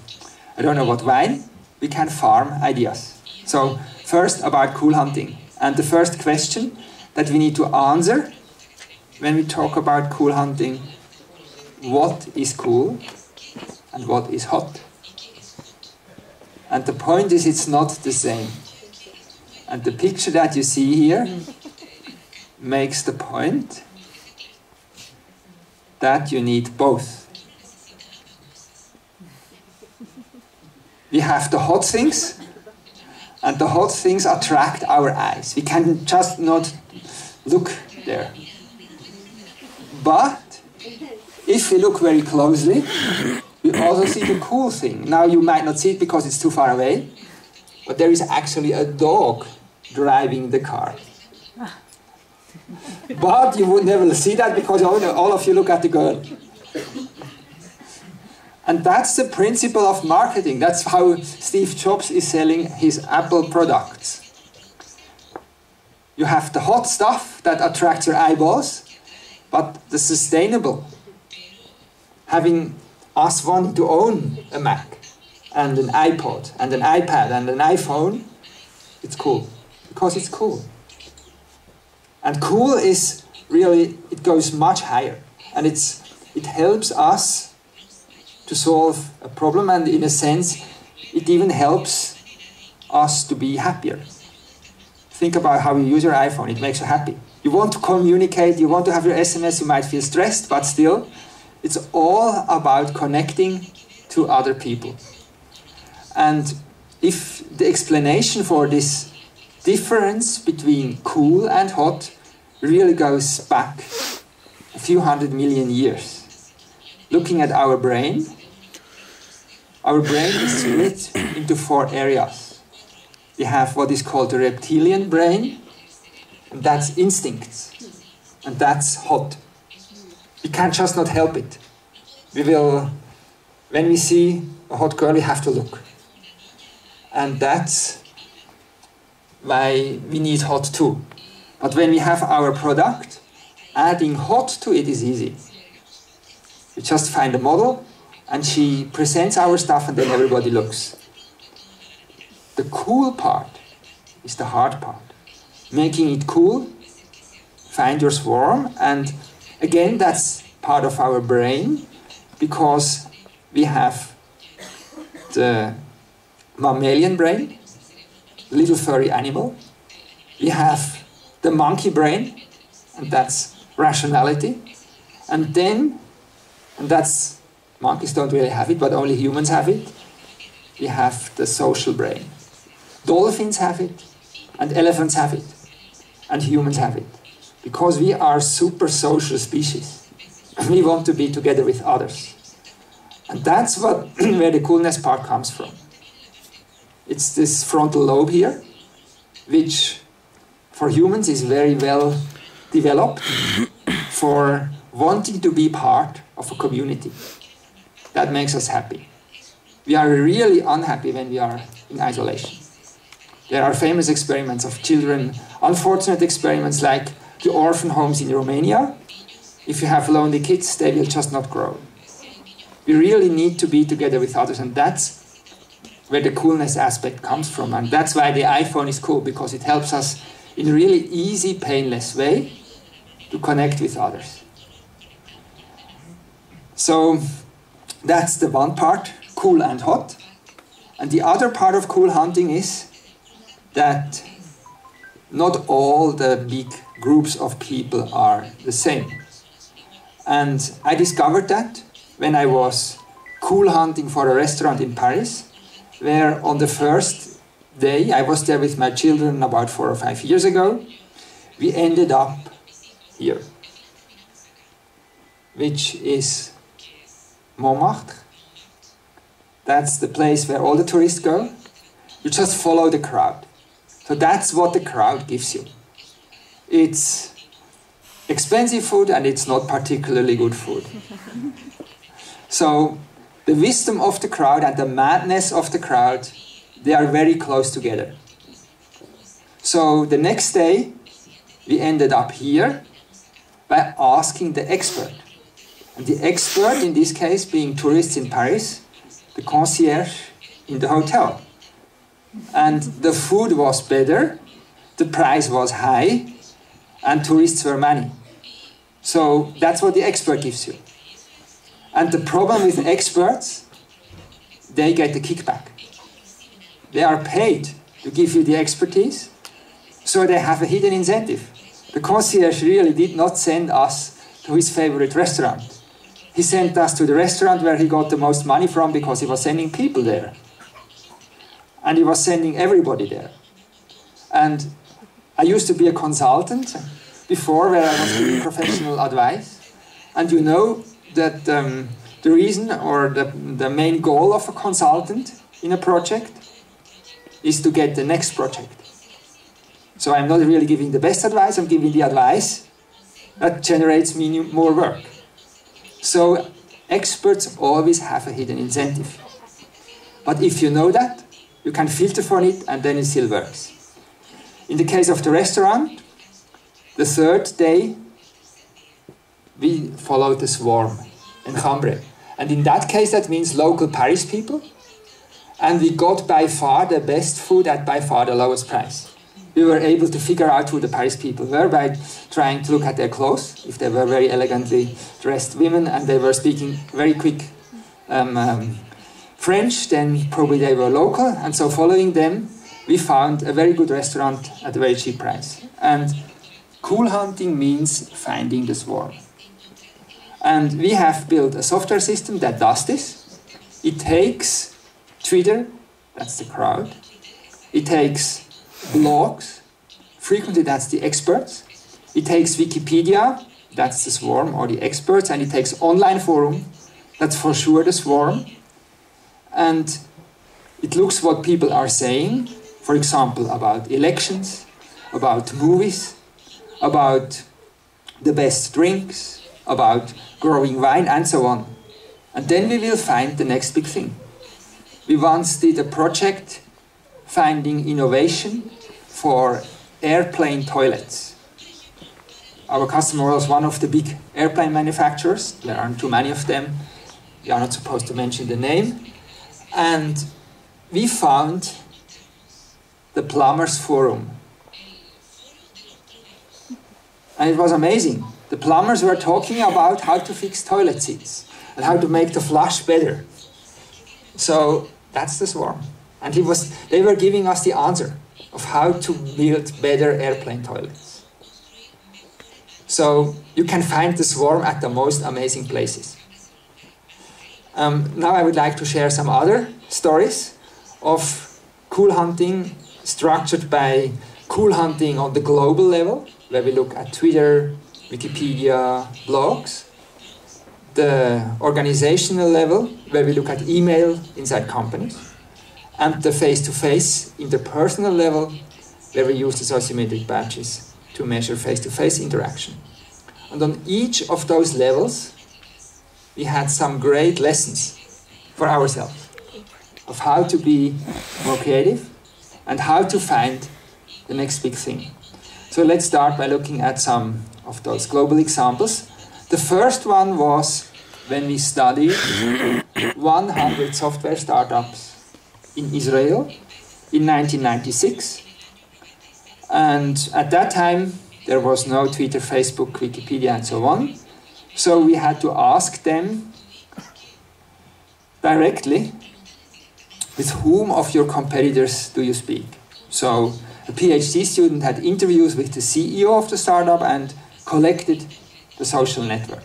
I don't know what wine, we can farm ideas. So first about cool hunting. And the first question that we need to answer when we talk about cool hunting: what is cool and what is hot? And the point is, it's not the same. And the picture that you see here makes the point that you need both. We have the hot things, and the hot things attract our eyes. We can just not look there. But if we look very closely, we also see the cool thing. Now you might not see it because it's too far away, but there is actually a dog driving the car. But you would never see that because all of you look at the girl. And that's the principle of marketing. That's how Steve Jobs is selling his Apple products. You have the hot stuff that attracts your eyeballs, but the sustainable. Having us wanting to own a Mac and an iPod and an iPad and an iPhone, it's cool. Because it's cool. And cool is really, it goes much higher. And it helps us to solve a problem, and in a sense, it even helps us to be happier. Think about how you use your iPhone, it makes you happy. You want to communicate, you want to have your SMS, you might feel stressed, but still, it's all about connecting to other people. And if the explanation for this difference between cool and hot really goes back a few 100 million years. Looking at our brain is split into 4 areas. We have what is called the reptilian brain, and that's instincts, and that's hot. We can't just not help it. When we see a hot girl, we have to look. And that's why we need hot too. But when we have our product, adding hot to it is easy. We just find a model, and she presents our stuff, and then everybody looks. The cool part is the hard part. Making it cool, find your swarm, and again, that's part of our brain, because we have the mammalian brain, little furry animal. We have the monkey brain, and that's rationality. And then, and that's, monkeys don't really have it, but only humans have it, we have the social brain. Dolphins have it, and elephants have it, and humans have it. Because we are super social species. We want to be together with others. And that's where the coolness part comes from. It's this frontal lobe here, which for humans is very well developed for wanting to be part of a community. That makes us happy. We are really unhappy when we are in isolation. There are famous experiments of children, unfortunate experiments like the orphan homes in Romania. If you have lonely kids, they will just not grow. We really need to be together with others, and that's where the coolness aspect comes from. And that's why the iPhone is cool, because it helps us in a really easy, painless way to connect with others. So that's the one part, cool and hot. And the other part of cool hunting is that not all the big groups of people are the same. And I discovered that when I was cool hunting for a restaurant in Paris, where on the first day, I was there with my children about 4 or 5 years ago, we ended up here, which is Montmartre. That's the place where all the tourists go. You just follow the crowd. So that's what the crowd gives you. It's expensive food and it's not particularly good food. So the wisdom of the crowd and the madness of the crowd, they are very close together. So the next day, we ended up here by asking the expert. And the expert, in this case, being tourists in Paris, the concierge in the hotel. And the food was better, the price was high, and tourists were many. So that's what the expert gives you. And the problem with experts, they get the kickback. They are paid to give you the expertise, so they have a hidden incentive. The concierge really did not send us to his favorite restaurant. He sent us to the restaurant where he got the most money from because he was sending people there. And he was sending everybody there. And I used to be a consultant before, where I was giving professional advice. And you know that the reason or the main goal of a consultant in a project is to get the next project. So I'm not really giving the best advice, I'm giving the advice that generates me more work. So experts always have a hidden incentive. But if you know that, you can filter for it and then it still works. In the case of the restaurant, the third day, we followed the swarm in Cambre. And in that case, that means local Paris people. And we got by far the best food at by far the lowest price. We were able to figure out who the Paris people were by trying to look at their clothes, if they were very elegantly dressed women and they were speaking very quick French, then probably they were local. And so following them, we found a very good restaurant at a very cheap price. And cool hunting means finding the swarm. And we have built a software system that does this. It takes Twitter, that's the crowd. It takes blogs, frequently that's the experts. It takes Wikipedia, that's the swarm or the experts, and it takes online forum, that's for sure the swarm. And it looks what people are saying, for example, about elections, about movies, about the best drinks, about growing wine, and so on. And then we will find the next big thing. We once did a project finding innovation for airplane toilets. Our customer was one of the big airplane manufacturers. There aren't too many of them. We are not supposed to mention the name. And we found the Plumbers Forum. And it was amazing. The plumbers were talking about how to fix toilet seats and how to make the flush better. So that's the swarm. And they were giving us the answer of how to build better airplane toilets. So you can find the swarm at the most amazing places. Now I would like to share some other stories of cool hunting structured by cool hunting on the global level, where we look at Twitter, Wikipedia, blogs. The organizational level, where we look at email inside companies. And the face-to-face interpersonal level, where we use the sociometric badges to measure face-to-face interaction. And on each of those levels, we had some great lessons for ourselves of how to be more creative and how to find the next big thing. So let's start by looking at some of those global examples. The first one was when we studied 100 software startups in Israel in 1996. And at that time, there was no Twitter, Facebook, Wikipedia, and so on. So we had to ask them directly, with whom of your competitors do you speak? So a PhD student had interviews with the CEO of the startup and collected the social network.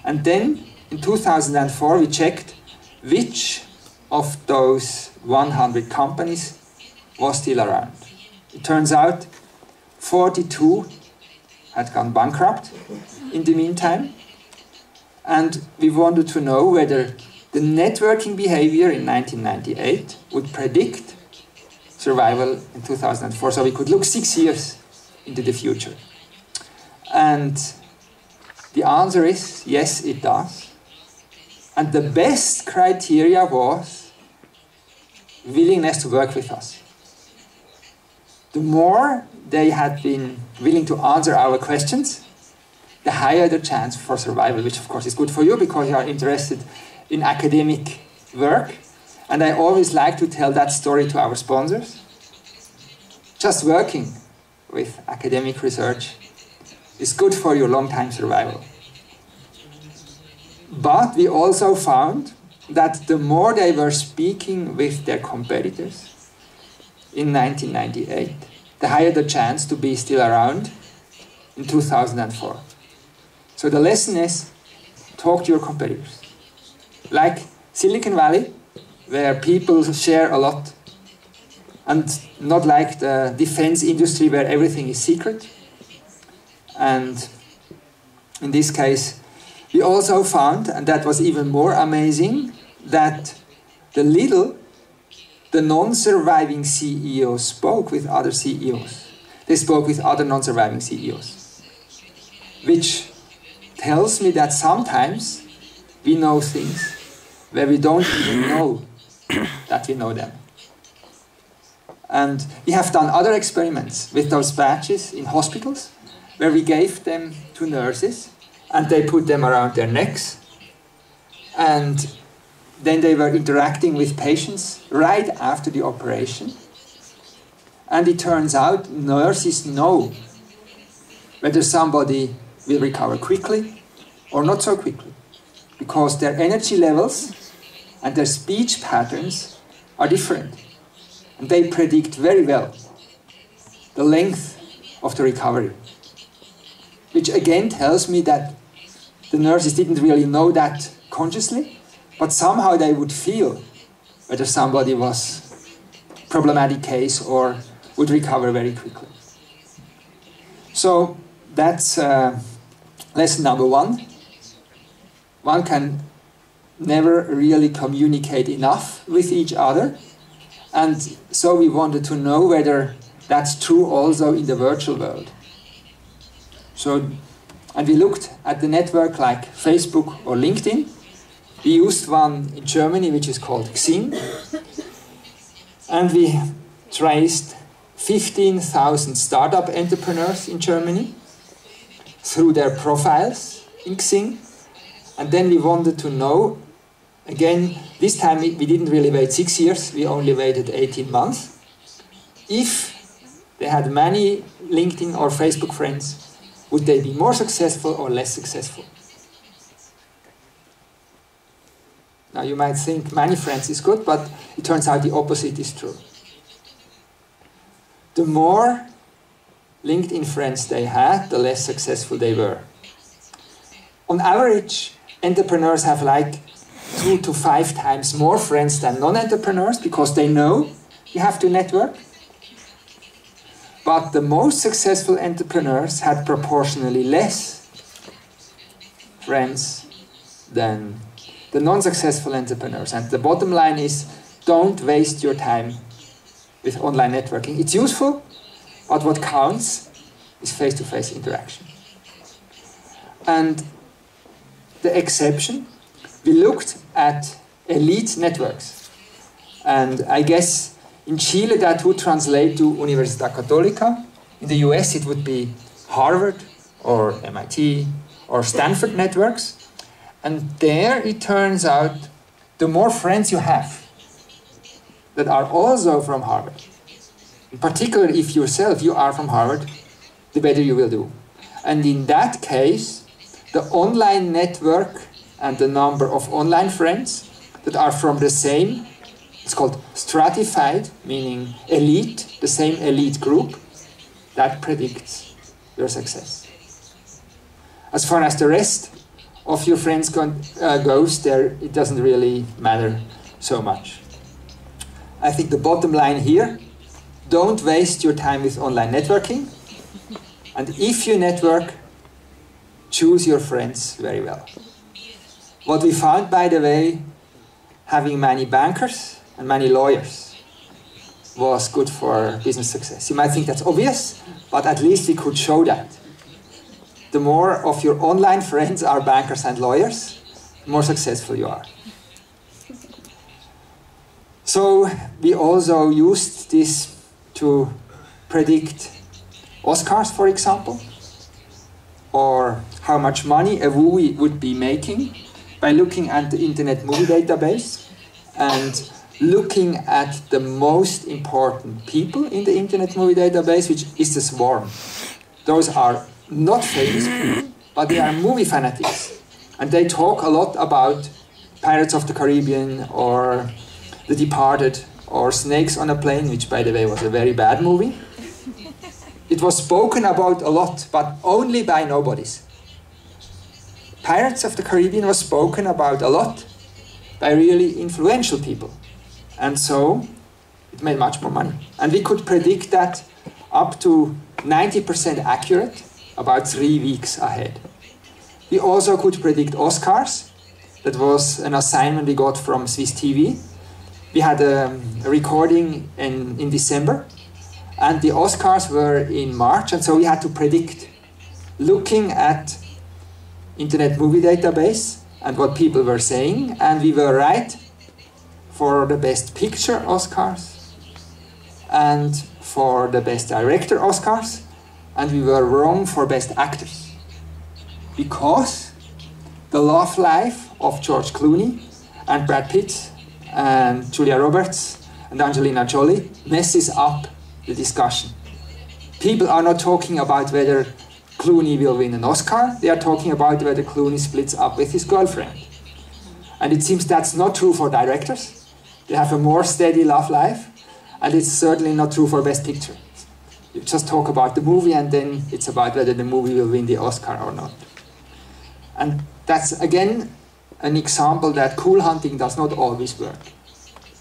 And then in 2004 we checked which of those 100 companies was still around. It turns out 42 had gone bankrupt in the meantime, and we wanted to know whether the networking behavior in 1998 would predict survival in 2004. So we could look 6 years into the future. And the answer is yes, it does. And the best criteria was willingness to work with us. The more they had been willing to answer our questions, the higher the chance for survival, which of course is good for you because you are interested in academic work. And I always like to tell that story to our sponsors. Just working with academic research is good for your long-time survival. But we also found that the more they were speaking with their competitors in 1998, the higher the chance to be still around in 2004. So the lesson is, talk to your competitors. Like Silicon Valley, where people share a lot, and not like the defense industry where everything is secret. And in this case, we also found, and that was even more amazing, that the non-surviving CEOs spoke with other CEOs. They spoke with other non-surviving CEOs. Which tells me that sometimes we know things where we don't even know that we know them. And we have done other experiments with those badges in hospitals, where we gave them to nurses, and they put them around their necks, and then they were interacting with patients right after the operation. And it turns out nurses know whether somebody will recover quickly or not so quickly, because their energy levels and their speech patterns are different. And they predict very well the length of the recovery. Which again tells me that the nurses didn't really know that consciously, but somehow they would feel whether somebody was a problematic case or would recover very quickly. So that's lesson number one. One can never really communicate enough with each other. And so we wanted to know whether that's true also in the virtual world. So, and we looked at the network like Facebook or LinkedIn. We used one in Germany which is called Xing. And we traced 15,000 startup entrepreneurs in Germany through their profiles in Xing. And then we wanted to know, again, this time we didn't really wait 6 years, we only waited 18 months. If they had many LinkedIn or Facebook friends, would they be more successful or less successful? Now you might think many friends is good, but it turns out the opposite is true. The more LinkedIn friends they had, the less successful they were. On average, entrepreneurs have like 2 to 5 times more friends than non-entrepreneurs because they know you have to network. But the most successful entrepreneurs had proportionally less friends than the non-successful entrepreneurs. And the bottom line is, don't waste your time with online networking. It's useful, but what counts is face-to-face interaction. And the exception, we looked at elite networks. And I guess in Chile that would translate to Universidad Católica. In the US it would be Harvard or MIT or Stanford networks. And there it turns out the more friends you have that are also from Harvard, in particular if yourself you are from Harvard, the better you will do. And in that case, the online network and the number of online friends that are from the same, it's called stratified, meaning elite, the same elite group, that predicts your success. As far as the rest of your friends goes there, it doesn't really matter so much. I think the bottom line here, don't waste your time with online networking. And if you network, choose your friends very well. What we found, by the way, having many bankers and many lawyers was good for business success. You might think that's obvious, but at least we could show that. The more of your online friends are bankers and lawyers, the more successful you are. So we also used this to predict Oscars, for example, or how much money a movie would be making by looking at the Internet Movie Database and looking at the most important people in the Internet Movie Database, which is the swarm. Those are not famous people, but they are movie fanatics. And they talk a lot about Pirates of the Caribbean or The Departed or Snakes on a Plane, which, by the way, was a very bad movie. It was spoken about a lot, but only by nobodies. Pirates of the Caribbean was spoken about a lot by really influential people. And so it made much more money. And we could predict that up to 90% accurate, about 3 weeks ahead. We also could predict Oscars. That was an assignment we got from Swiss TV. We had a recording in December, and the Oscars were in March, and so we had to predict, looking at Internet Movie Database and what people were saying, and we were right for the Best Picture Oscars and for the Best Director Oscars, and we were wrong for Best Actors. Because the love life of George Clooney and Brad Pitt and Julia Roberts and Angelina Jolie messes up the discussion. People are not talking about whether Clooney will win an Oscar, they are talking about whether Clooney splits up with his girlfriend. And it seems that's not true for directors. They have a more steady love life, and it's certainly not true for Best Picture. You just talk about the movie and then it's about whether the movie will win the Oscar or not. And that's again an example that cool hunting does not always work.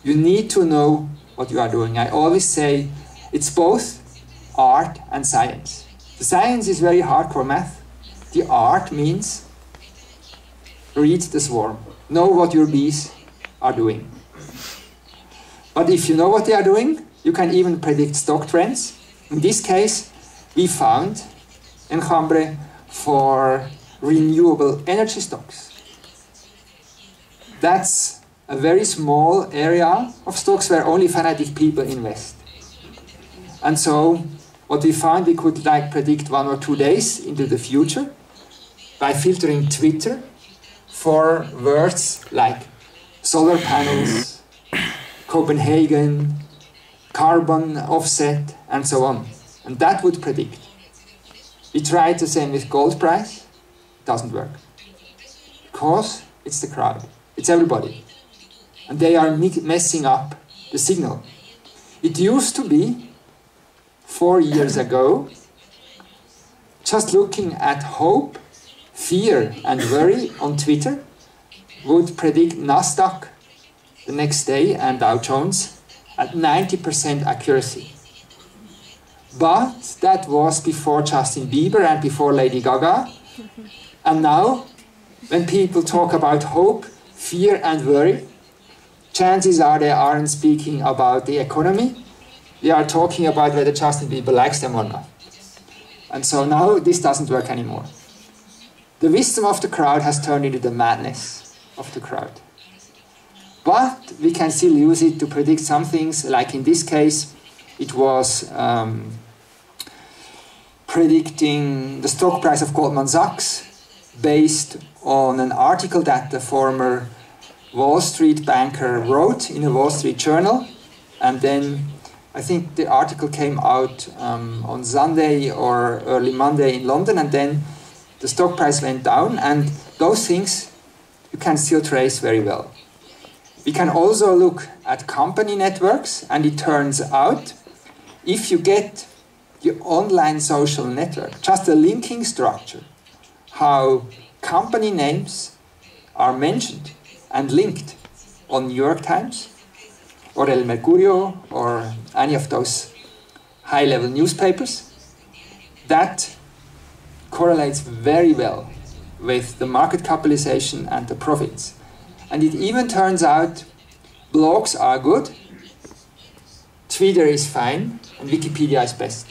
You need to know what you are doing. I always say it's both art and science. The science is very hardcore math. The art means read the swarm. Know what your bees are doing. But if you know what they are doing, you can even predict stock trends. In this case, we found enjambre for renewable energy stocks. That's a very small area of stocks where only fanatic people invest. And so what we found, we could predict 1 or 2 days into the future by filtering Twitter for words like solar panels, Copenhagen, carbon offset, and so on. And that would predict. We tried the same with gold price. It doesn't work. Because it's the crowd. It's everybody. And they are messing up the signal. It used to be, 4 years ago, just looking at hope, fear, and worry on Twitter would predict Nasdaq the next day and Dow Jones at 90% accuracy. But that was before Justin Bieber and before Lady Gaga. And now, when people talk about hope, fear and worry, chances are they aren't speaking about the economy. They are talking about whether Justin Bieber likes them or not. And so now this doesn't work anymore. The wisdom of the crowd has turned into the madness of the crowd. But we can still use it to predict some things, like in this case, it was predicting the stock price of Goldman Sachs based on an article that the former Wall Street banker wrote in a Wall Street journal. And then I think the article came out on Sunday or early Monday in London, and then the stock price went down, and those things you can still trace very well. We can also look at company networks, and it turns out if you get the online social network, just the linking structure, how company names are mentioned and linked on New York Times or El Mercurio or any of those high-level newspapers, that correlates very well with the market capitalization and the profits. And it even turns out blogs are good, Twitter is fine, and Wikipedia is best.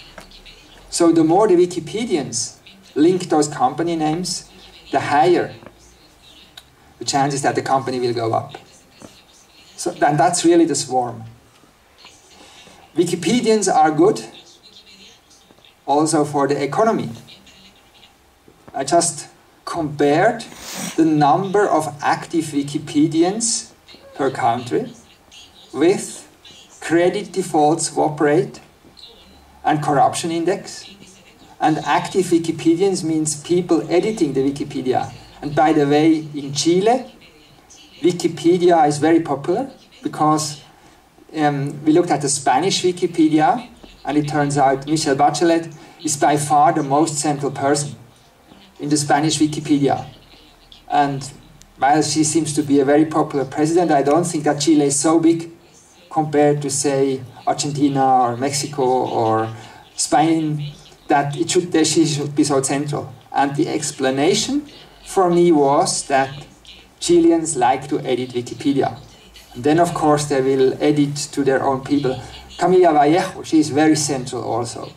So the more the Wikipedians link those company names, the higher the chances that the company will go up. So then that's really the swarm. Wikipedians are good also for the economy. I just compared the number of active Wikipedians per country with credit default swap rate and corruption index. And active Wikipedians means people editing the Wikipedia. And by the way, in Chile, Wikipedia is very popular because we looked at the Spanish Wikipedia, and it turns out Michelle Bachelet is by far the most central person in the Spanish Wikipedia. And while she seems to be a very popular president, I don't think that Chile is so big compared to, say, Argentina or Mexico or Spain, that she should be so central. And the explanation for me was that Chileans like to edit Wikipedia. And then, of course, they will edit to their own people. Camila Vallejo, she is very central also,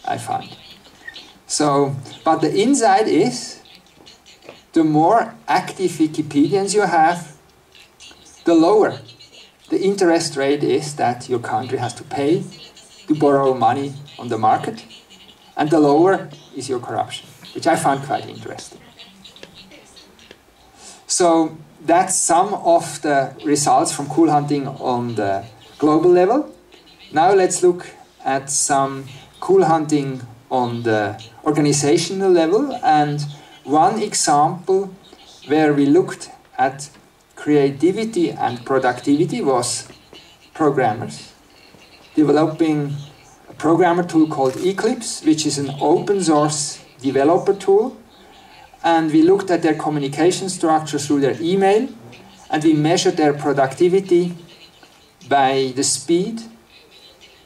I find. So, but the inside is, the more active Wikipedians you have, the lower the interest rate is that your country has to pay to borrow money on the market, and the lower is your corruption, which I found quite interesting. So that's some of the results from cool hunting on the global level. Now let's look at some cool hunting on the organizational level, and one example where we looked at creativity and productivity was programmers developing a programmer tool called Eclipse, which is an open source developer tool. And we looked at their communication structure through their email, and we measured their productivity by the speed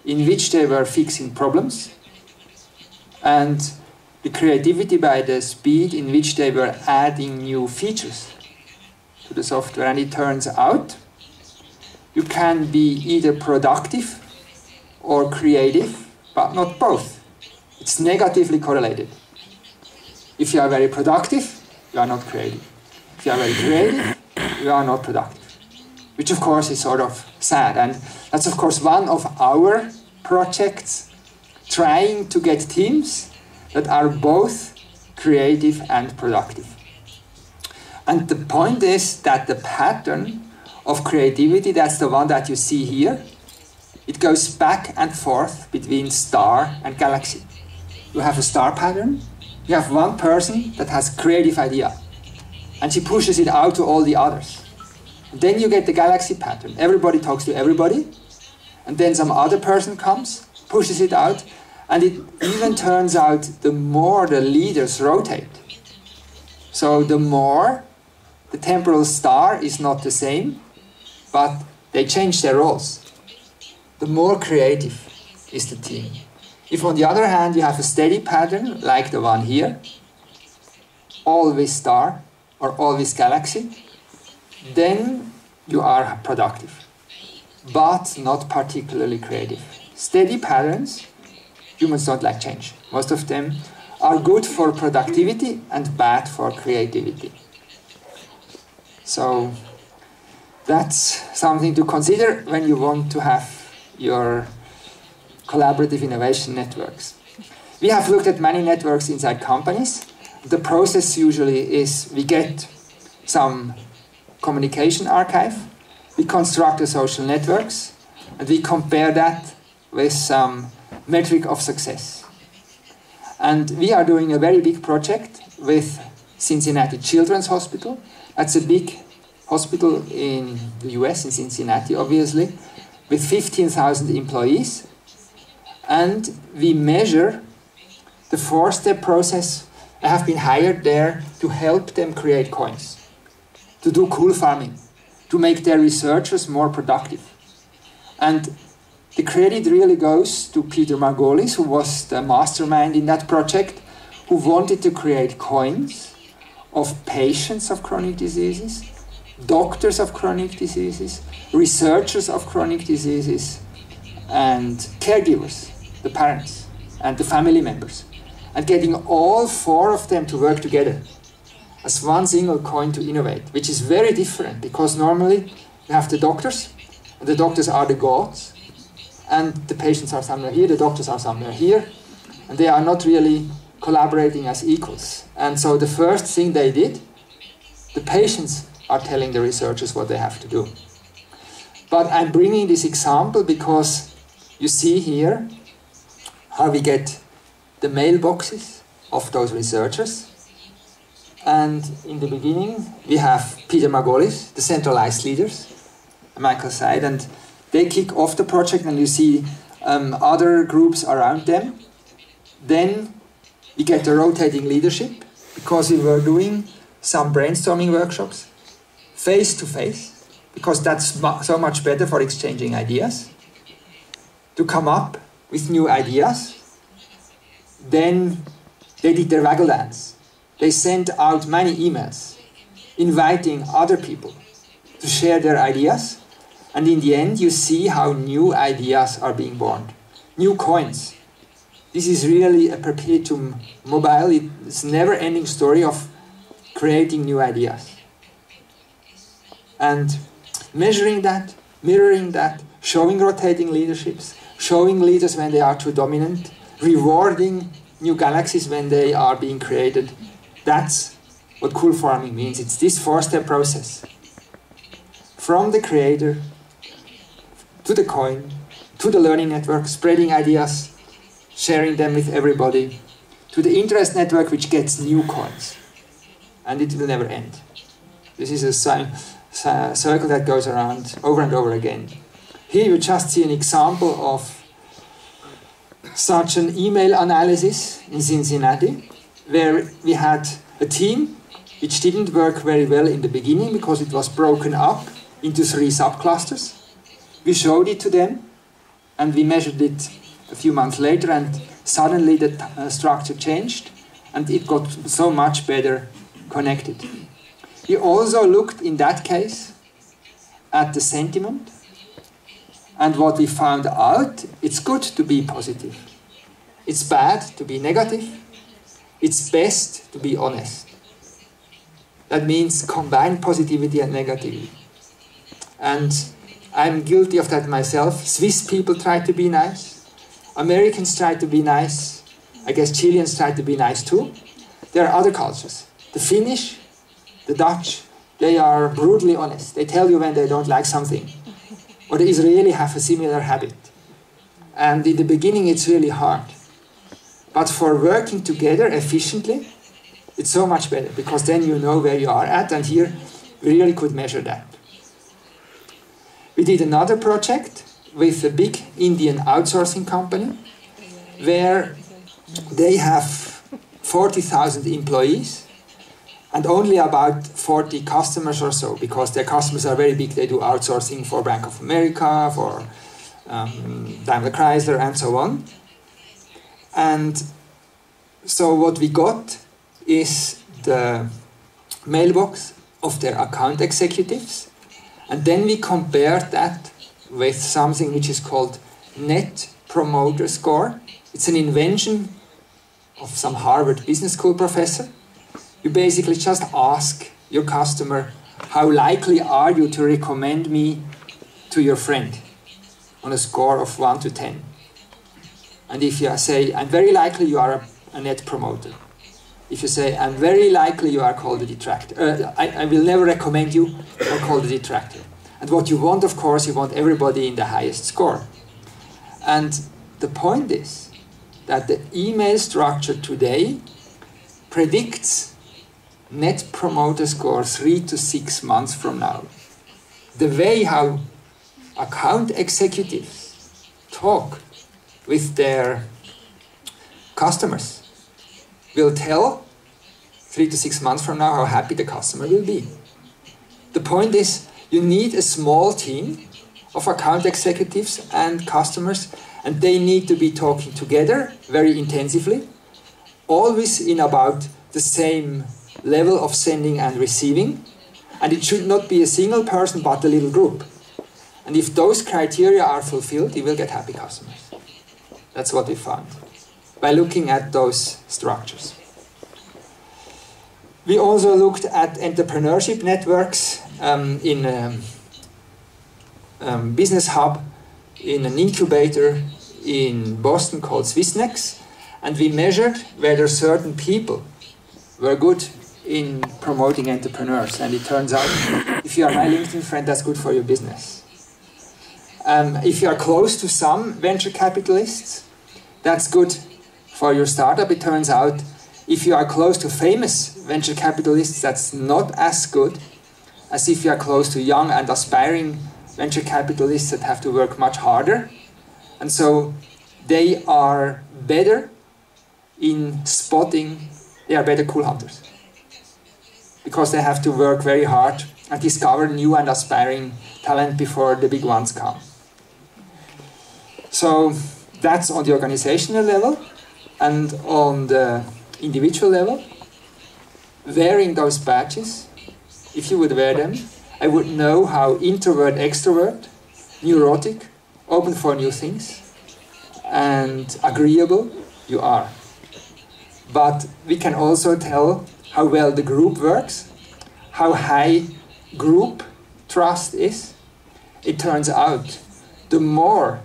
in which they were fixing problems, and the creativity by the speed in which they were adding new features to the software. And it turns out you can be either productive or creative, but not both. It's negatively correlated. If you are very productive, you are not creative. If you are very creative, you are not productive. Which of course is sort of sad. And that's of course one of our projects, trying to get teams that are both creative and productive. And the point is that the pattern of creativity, that's the one that you see here, it goes back and forth between star and galaxy. You have a star pattern, you have one person that has a creative idea, and she pushes it out to all the others. And then you get the galaxy pattern. Everybody talks to everybody, and then some other person comes, pushes it out, and it even turns out the more the leaders rotate. So the more the temporal star is not the same, but they change their roles, the more creative is the team. If on the other hand you have a steady pattern, like the one here, always star or always galaxy, then you are productive, but not particularly creative. Steady patterns, humans don't like change. Most of them are good for productivity and bad for creativity. So that's something to consider when you want to have your collaborative innovation networks. We have looked at many networks inside companies. The process usually is we get some communication archive, we construct the social networks, and we compare that with some metric of success. And we are doing a very big project with Cincinnati Children's Hospital. That's a big hospital in the US, in Cincinnati, obviously, with 15,000 employees. And we measure the 4-step process I have been hired there to help them create coins, to do cool farming, to make their researchers more productive. And the credit really goes to Peter Margolis, who was the mastermind in that project, who wanted to create coins of patients of chronic diseases, doctors of chronic diseases, researchers of chronic diseases, and caregivers, the parents, and the family members. And getting all 4 of them to work together as one single coin to innovate, which is very different, because normally you have the doctors, and the doctors are the gods, and the patients are somewhere here, the doctors are somewhere here, and they are not really collaborating as equals. And so the first thing they did, the patients are telling the researchers what they have to do. But I'm bringing this example because you see here how we get the mailboxes of those researchers. And in the beginning, we have Peter Margolis, the centralized leaders, Michael Seid, and they kick off the project, and you see other groups around them. Then we get the rotating leadership, because we were doing some brainstorming workshops, face to face, because that's so much better for exchanging ideas, to come up with new ideas. Then they did their waggle dance. They sent out many emails inviting other people to share their ideas, and in the end you see how new ideas are being born. New coins. This is really a perpetuum mobile. It's a never-ending story of creating new ideas. And measuring that, mirroring that, showing rotating leaderships, showing leaders when they are too dominant, rewarding new galaxies when they are being created. That's what cool farming means. It's this 4-step process. From the creator, to the coin, to the learning network, spreading ideas, sharing them with everybody, to the interest network, which gets new coins. And it will never end. This is a circle that goes around over and over again. Here you just see an example of such an email analysis in Cincinnati, where we had a team which didn't work very well in the beginning because it was broken up into 3 subclusters. We showed it to them, and we measured it a few months later, and suddenly the structure changed, and it got so much better connected. We also looked in that case at the sentiment, and what we found out, it's good to be positive. It's bad to be negative. It's best to be honest. That means combine positivity and negativity. And I'm guilty of that myself. Swiss people try to be nice. Americans try to be nice. I guess Chileans try to be nice too. There are other cultures. The Finnish, the Dutch, they are brutally honest. They tell you when they don't like something. Or the Israeli have a similar habit. And in the beginning it's really hard. But for working together efficiently, it's so much better, because then you know where you are at, and here we really could measure that. We did another project with a big Indian outsourcing company, where they have 40,000 employees and only about 40 customers or so, because their customers are very big. They do outsourcing for Bank of America, for Daimler Chrysler, and so on. And so what we got is the mailbox of their account executives, and then we compared that with something which is called Net Promoter Score. It's an invention of some Harvard Business School professor. You basically just ask your customer, how likely are you to recommend me to your friend on a score of 1 to 10? And if you say, I'm very likely you are a net promoter. If you say, I'm very likely you are called a detractor. I will never recommend you or called a detractor. And what you want, of course, you want everybody in the highest score. And the point is that the email structure today predicts net promoter score 3 to 6 months from now. The way how account executives talk with their customers will tell 3 to 6 months from now how happy the customer will be. The point is, you need a small team of account executives and customers, and they need to be talking together very intensively, always in about the same level of sending and receiving, and it should not be a single person but a little group. And if those criteria are fulfilled, you will get happy customers. That's what we found by looking at those structures. We also looked at entrepreneurship networks in a business hub, in an incubator in Boston called Swissnex, and we measured whether certain people were good in promoting entrepreneurs. And it turns out, if you are my LinkedIn friend, that's good for your business. If you are close to some venture capitalists, that's good for your startup. It turns out, if you are close to famous venture capitalists, that's not as good as if you are close to young and aspiring venture capitalists that have to work much harder. And so they are better in spotting, they are better cool hunters, because they have to work very hard and discover new and aspiring talent before the big ones come. So that's on the organizational level. And on the individual level, wearing those badges, if you would wear them, I would know how introvert, extrovert, neurotic, open for new things, and agreeable you are. But we can also tell how well the group works, how high group trust is. It turns out, the more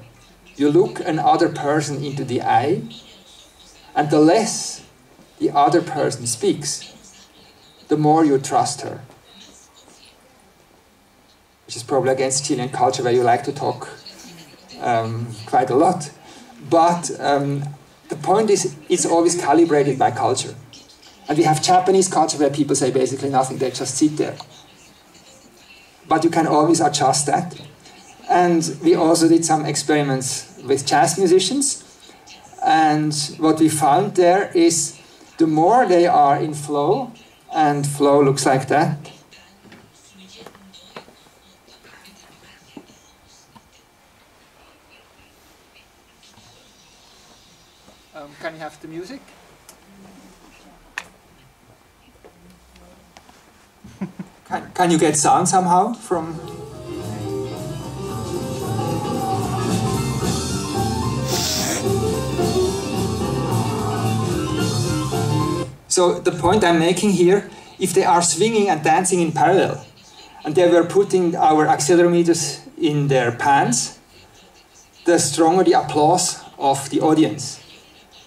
you look another person into the eye, and the less the other person speaks, the more you trust her. Which is probably against Chilean culture, where you like to talk quite a lot. But the point is, it's always calibrated by culture. And we have Japanese culture where people say basically nothing, they just sit there. But you can always adjust that. And we also did some experiments with jazz musicians. And what we found there is, the more they are in flow, and flow looks like that. Can you have the music? Can you get sound somehow from... So the point I'm making here, if they are swinging and dancing in parallel, and they were putting our accelerometers in their pants, the stronger the applause of the audience.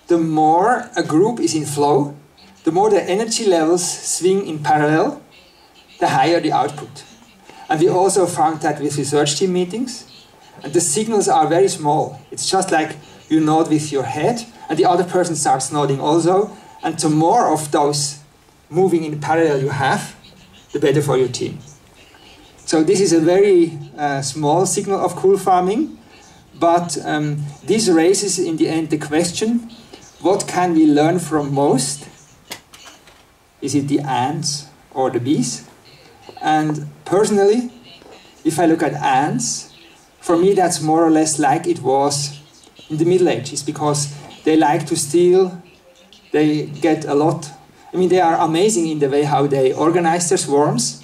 The more a group is in flow, the more the energy levels swing in parallel, the higher the output. And we also found that with research team meetings, and the signals are very small. It's just like you nod with your head, and the other person starts nodding also, and the more of those moving in parallel you have, the better for your team. So this is a very small signal of cool farming, but this raises in the end the question, what can we learn from most? Is it the ants or the bees? And personally, if I look at ants, for me that's more or less like it was in the Middle Ages, because they like to steal, they get a lot. I mean, they are amazing in the way how they organize their swarms,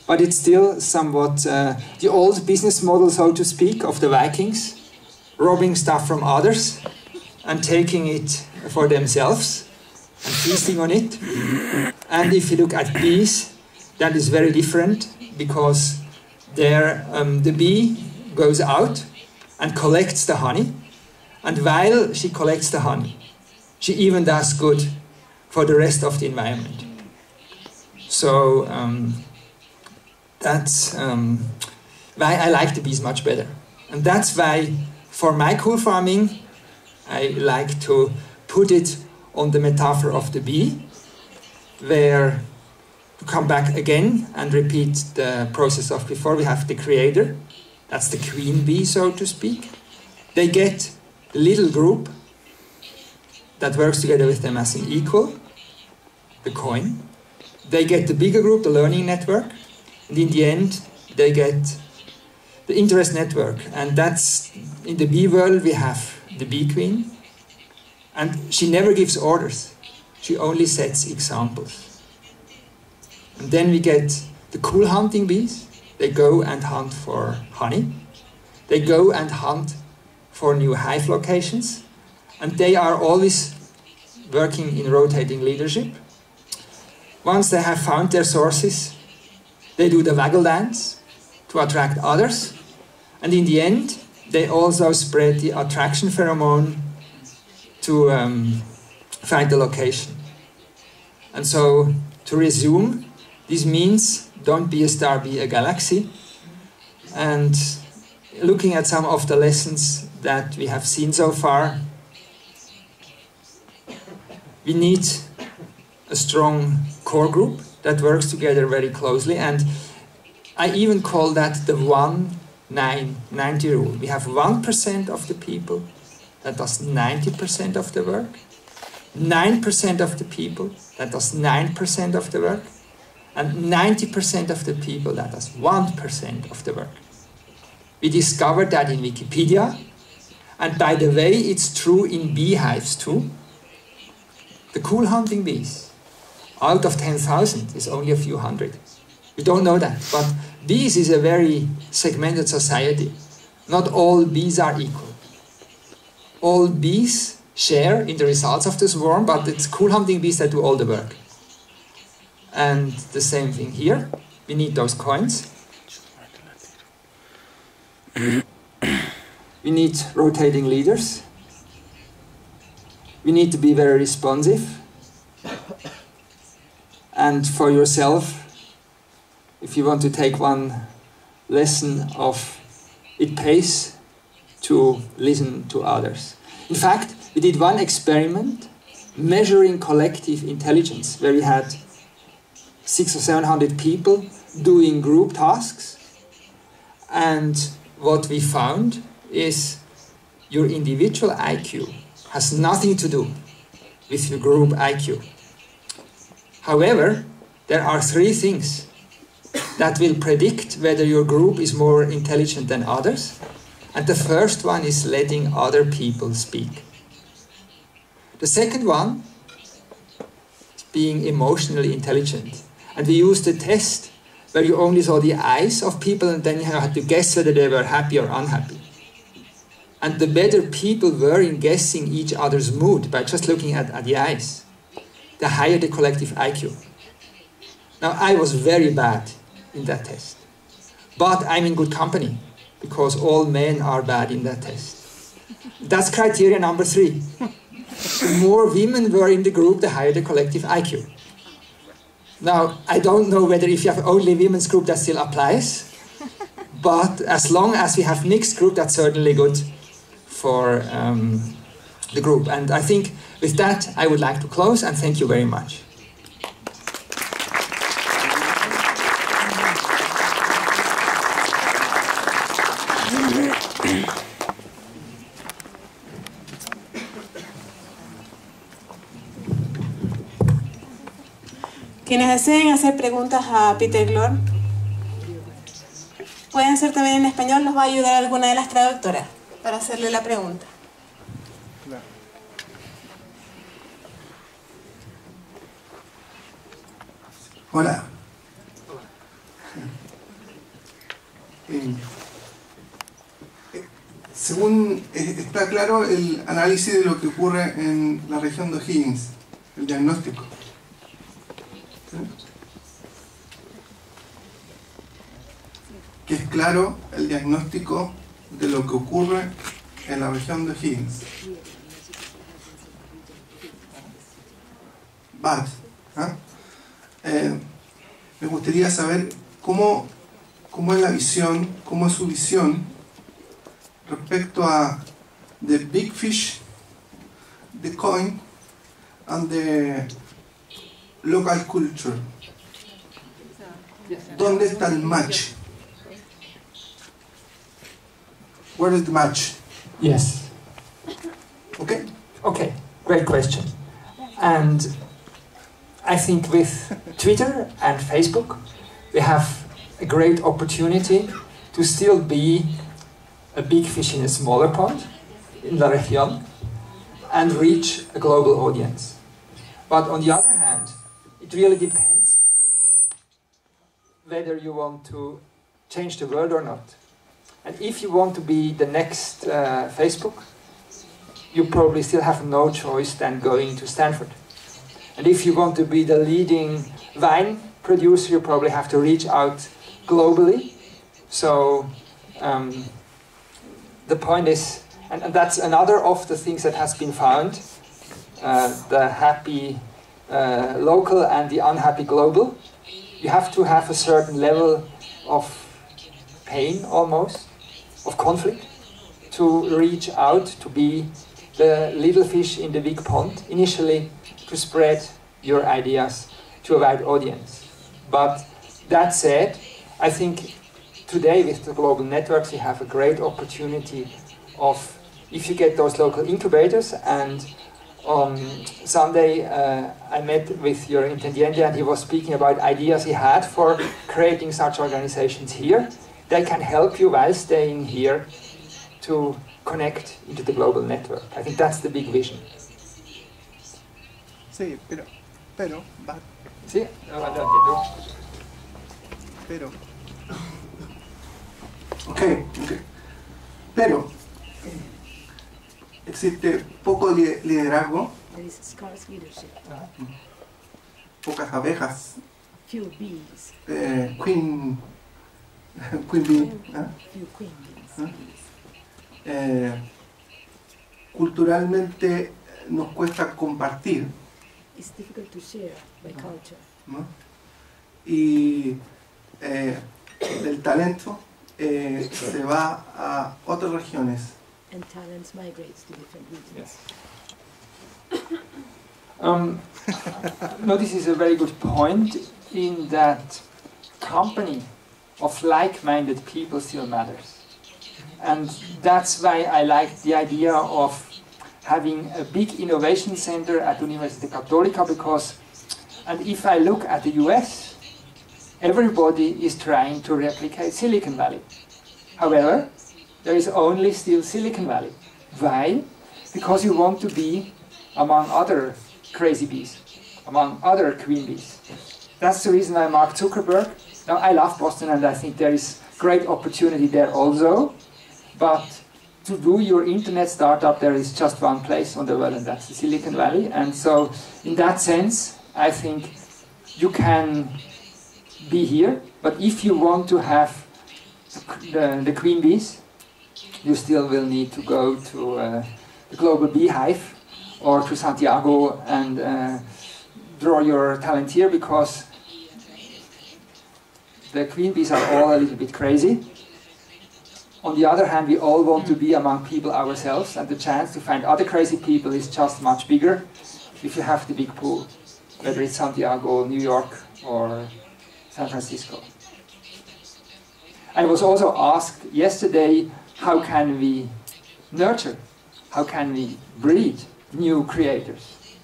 but it's still somewhat the old business model, so to speak, of the Vikings, robbing stuff from others and taking it for themselves and feasting on it. And if you look at bees, that is very different, because there the bee goes out and collects the honey, and while she collects the honey, she even does good for the rest of the environment. So that's why I like the bees much better. And that's why, for my cool farming, I like to put it on the metaphor of the bee, where, to come back again and repeat the process of before, we have the creator, that's the queen bee, so to speak. They get a little group that works together with them as an equal, the coin, they get the bigger group, the learning network, and in the end, they get the interest network. And that's, in the bee world, we have the bee queen, and she never gives orders. She only sets examples. And then we get the cool hunting bees. They go and hunt for honey. They go and hunt for new hive locations. And they are always working in rotating leadership. Once they have found their sources, they do the waggle dance to attract others. And in the end, they also spread the attraction pheromone to find the location. And so, to resume, this means don't be a star, be a galaxy. And looking at some of the lessons that we have seen so far, we need a strong core group that works together very closely. And I even call that the 1-9-90 rule. We have 1% of the people that does 90% of the work, 9% of the people that does 9% of the work, and 90% of the people that does 1% of the work. We discovered that in Wikipedia, and by the way, it's true in beehives too. The cool hunting bees, out of 10,000, is only a few hundred. We don't know that, but bees is a very segmented society. Not all bees are equal. All bees share in the results of the swarm, but it's cool hunting bees that do all the work. And the same thing here. We need those coins. We need rotating leaders. We need to be very responsive. And for yourself, if you want to take one lesson of it pays to listen to others. In fact, we did one experiment measuring collective intelligence where we had 600 or 700 people doing group tasks, and what we found is your individual IQ has nothing to do with your group IQ. However, there are three things that will predict whether your group is more intelligent than others, and the first one is letting other people speak. The second one is being emotionally intelligent. And we used a test where you only saw the eyes of people and then you had to guess whether they were happy or unhappy. And the better people were in guessing each other's mood by just looking at the eyes, the higher the collective IQ. Now, I was very bad in that test. But I'm in good company, because all men are bad in that test. That's criteria number 3. The more women were in the group, the higher the collective IQ. Now, I don't know whether if you have only women's group that still applies, but as long as we have mixed group, that's certainly good for the group. And I think with that, I would like to close, and thank you very much. Quienes deseen hacer preguntas a Peter Gloor, pueden ser también en español, nos va a ayudar alguna de las traductoras para hacerle la pregunta. Hola. Según está claro el análisis de lo que ocurre en la región de O'Higgins, el diagnóstico. ¿Sí? Que es claro el diagnóstico de lo que ocurre en la región de O'Higgins. Bad. Me gustaría saber cómo es la visión, cómo es su visión respecto a the big fish, the coin, and the local culture. ¿Dónde está el match? Where is the match? Yes. Okay? Okay, great question. And I think with Twitter and Facebook, we have a great opportunity to still be a big fish in a smaller pond in La Región and reach a global audience. But on the other hand, it really depends whether you want to change the world or not. And if you want to be the next Facebook, you probably still have no choice than going to Stanford. And if you want to be the leading wine producer, you probably have to reach out globally. So the point is, and that's another of the things that has been found, the happy local and the unhappy global. You have to have a certain level of pain, almost, of conflict, to reach out, to be the little fish in the big pond, initially to spread your ideas to a wide audience. But that said, I think today with the global networks you have a great opportunity of, if you get those local incubators, and on Sunday I met with your Intendiente and he was speaking about ideas he had for creating such organizations here. They can help you while staying here to connect into the global network. I think that's the big vision. Sí, pero, va. Sí, Pero. Okay. Pero existe poco liderazgo, pocas abejas, few bees, queen bee, few queen bees. Culturalmente nos cuesta compartir. It's difficult to share by culture. ¿No? Y el talento se va a otras regiones. And talents migrates to different regions. Yes. No, this is a very good point, in that company of like-minded people still matters. And that's why I like the idea of having a big innovation center at Universidad Católica, because, and if I look at the US, everybody is trying to replicate Silicon Valley. However, there is only still Silicon Valley. Why? Because you want to be among other crazy bees, among other queen bees. That's the reason why Mark Zuckerberg, now I love Boston and I think there is great opportunity there also, but to do your internet startup there is just one place on the world, and that's the Silicon Valley. And so in that sense I think you can be here, but if you want to have the queen bees, you still will need to go to the global beehive or to Santiago and draw your talent here, because the queen bees are all a little bit crazy. On the other hand, we all want to be among people ourselves, and the chance to find other crazy people is just much bigger if you have the big pool, whether it's Santiago, New York or San Francisco. I was also asked yesterday, how can we nurture, how can we breed new creators?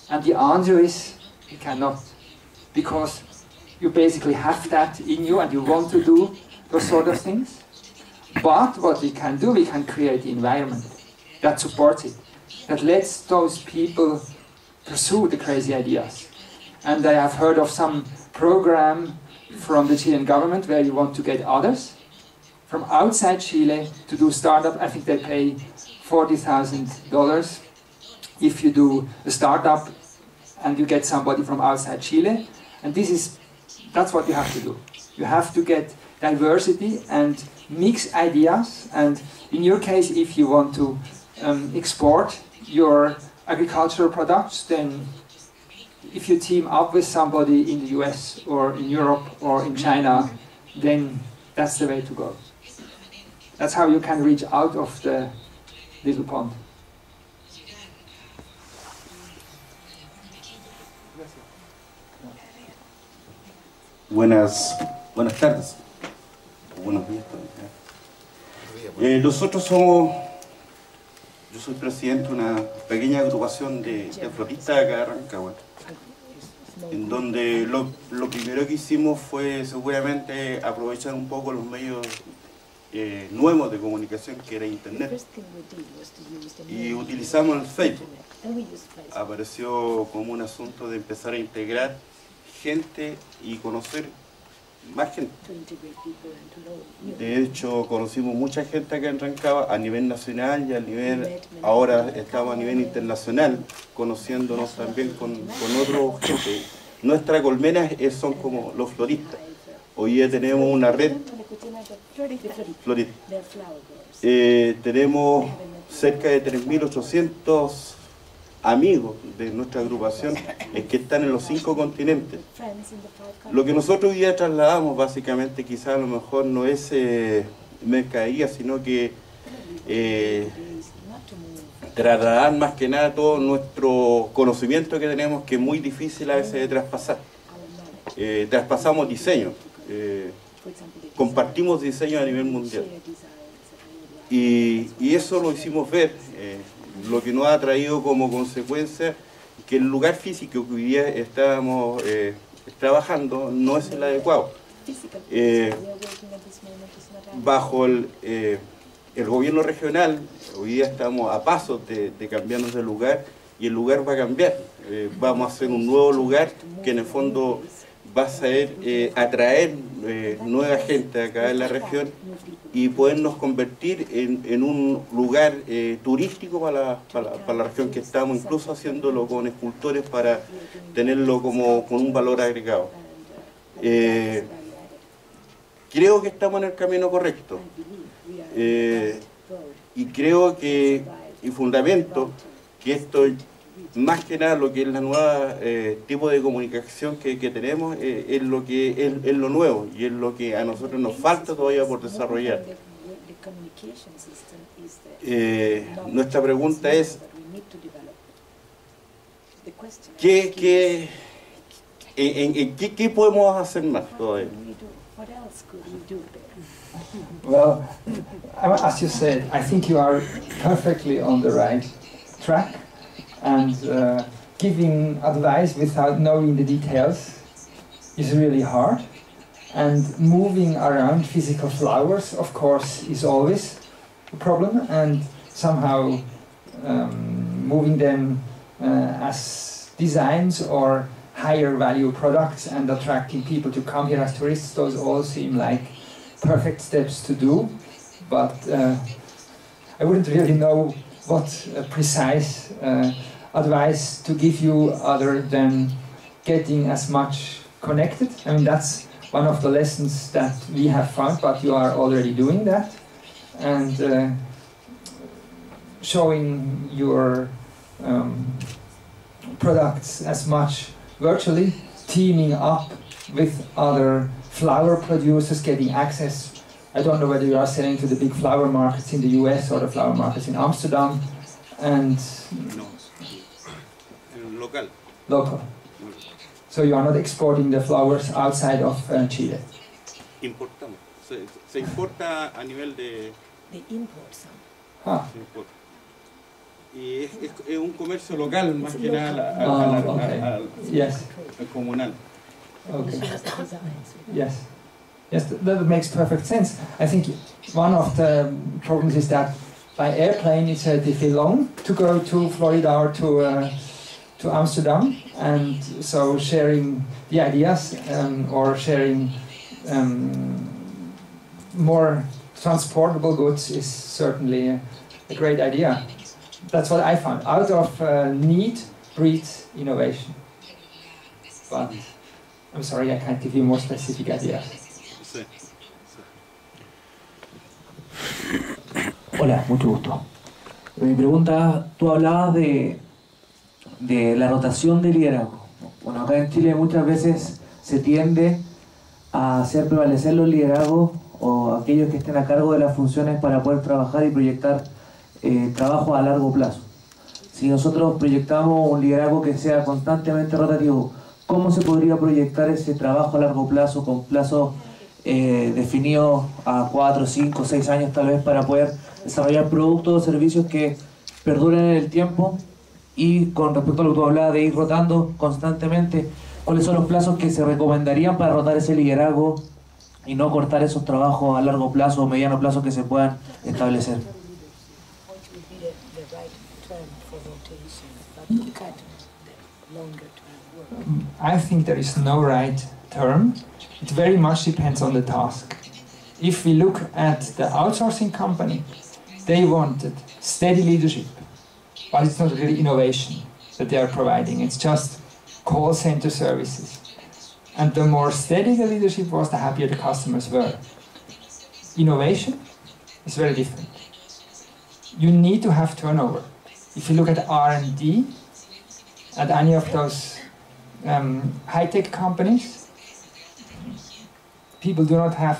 And the answer is, you cannot, because you basically have that in you and you want to do those sort of things. But what we can do, we can create the environment that supports it, that lets those people pursue the crazy ideas. And I have heard of some program from the Chilean government where you want to get others from outside Chile to do startup. I think they pay $40,000 if you do a startup and you get somebody from outside Chile. And that's what you have to do. You have to get diversity and mix ideas. And in your case, if you want to export your agricultural products, then if you team up with somebody in the US or in Europe or in China, then that's the way to go. That's how you can reach out of the little pond. Buenas tardes. Buenos días también. Yo soy presidente de una pequeña agrupación de flotistas acá de Rancagua. en donde lo primero que hicimos fue seguramente aprovechar un poco los medios nuevos de comunicación, que era Internet, y utilizamos el Facebook. Apareció como un asunto de empezar a integrar gente y conocer más gente. De hecho, conocimos mucha gente acá en Rancagua a nivel nacional y a nivel, ahora estamos a nivel internacional, conociéndonos también con otros gente. Nuestra colmena son como los floristas. Hoy día tenemos una red florista. Tenemos cerca de 3.800 amigos de nuestra agrupación que están en los 5 continentes. Lo que nosotros hoy día trasladamos básicamente quizás a lo mejor no es mercadería, sino que trasladar más que nada todo nuestro conocimiento que tenemos, que es muy difícil a veces de traspasar. Traspasamos diseño, compartimos diseño a nivel mundial. Y eso lo hicimos ver, lo que nos ha traído como consecuencia que el lugar físico que hoy día estábamos trabajando no es el adecuado. Bajo el gobierno regional, hoy día estamos a pasos de cambiarnos de lugar, y el lugar va a cambiar. Vamos a hacer un nuevo lugar que en el fondo va a saber atraer nueva gente acá en la región y podernos convertir en un lugar turístico para la región, que estamos incluso haciéndolo con escultores para tenerlo como con un valor agregado. Creo que estamos en el camino correcto, y creo que, y fundamento, que esto, más que nada lo que es la nueva tipo de comunicación que tenemos, es lo nuevo, y es lo que a nosotros nos falta todavía por desarrollar. Nuestra pregunta es, ¿qué podemos hacer más todavía? Well, as you said, I think you are perfectly on the right track, and giving advice without knowing the details is really hard. And moving around physical flowers, of course, is always a problem, and somehow moving them as designs or higher value products and attracting people to come here as tourists, those all seem like perfect steps to do, but I wouldn't really know what precise advice to give you other than getting as much connected. I mean, that's one of the lessons that we have found, but you are already doing that, and showing your products as much virtually, teaming up with other flower producers, getting access. I don't know whether you are selling to the big flower markets in the US or the flower markets in Amsterdam, and No, local. Local. So you are not exporting the flowers outside of Chile? Importamos. Se importa a nivel de... They import some. Ah. Se importa. Y es un comercio local, más que nada Yes. al comunal. Okay. Yes. Yes, that makes perfect sense. I think one of the problems is that by airplane it's relatively long to go to Florida or to Amsterdam, and so sharing the ideas or sharing more transportable goods is certainly a great idea. That's what I found. Out of need breeds innovation. But I'm sorry, I can't give you more specific ideas. Sí. Hola, mucho gusto. Mi pregunta, tú hablabas de la rotación de liderazgo. Bueno, acá en Chile muchas veces se tiende a hacer prevalecer los liderazgos o aquellos que estén a cargo de las funciones para poder trabajar y proyectar trabajo a largo plazo. Si nosotros proyectamos un liderazgo que sea constantemente rotativo, ¿cómo se podría proyectar ese trabajo a largo plazo con plazos definidos a 4, 5, 6 años tal vez, para poder desarrollar productos o servicios que perduren en el tiempo? Y con respecto a lo que tú hablabas de ir rotando constantemente, ¿Cuáles son los plazos que se recomendarían para rotar ese liderazgo y no cortar esos trabajos a largo plazo o mediano plazo que se puedan establecer? I think there is no right term. It very much depends on the task. If we look at the outsourcing company, they wanted steady leadership, but it's not really innovation that they are providing. It's just call center services. And the more steady the leadership was, the happier the customers were. Innovation is very different. You need to have turnover. If you look at R&D, at any of those high-tech companies, people do not have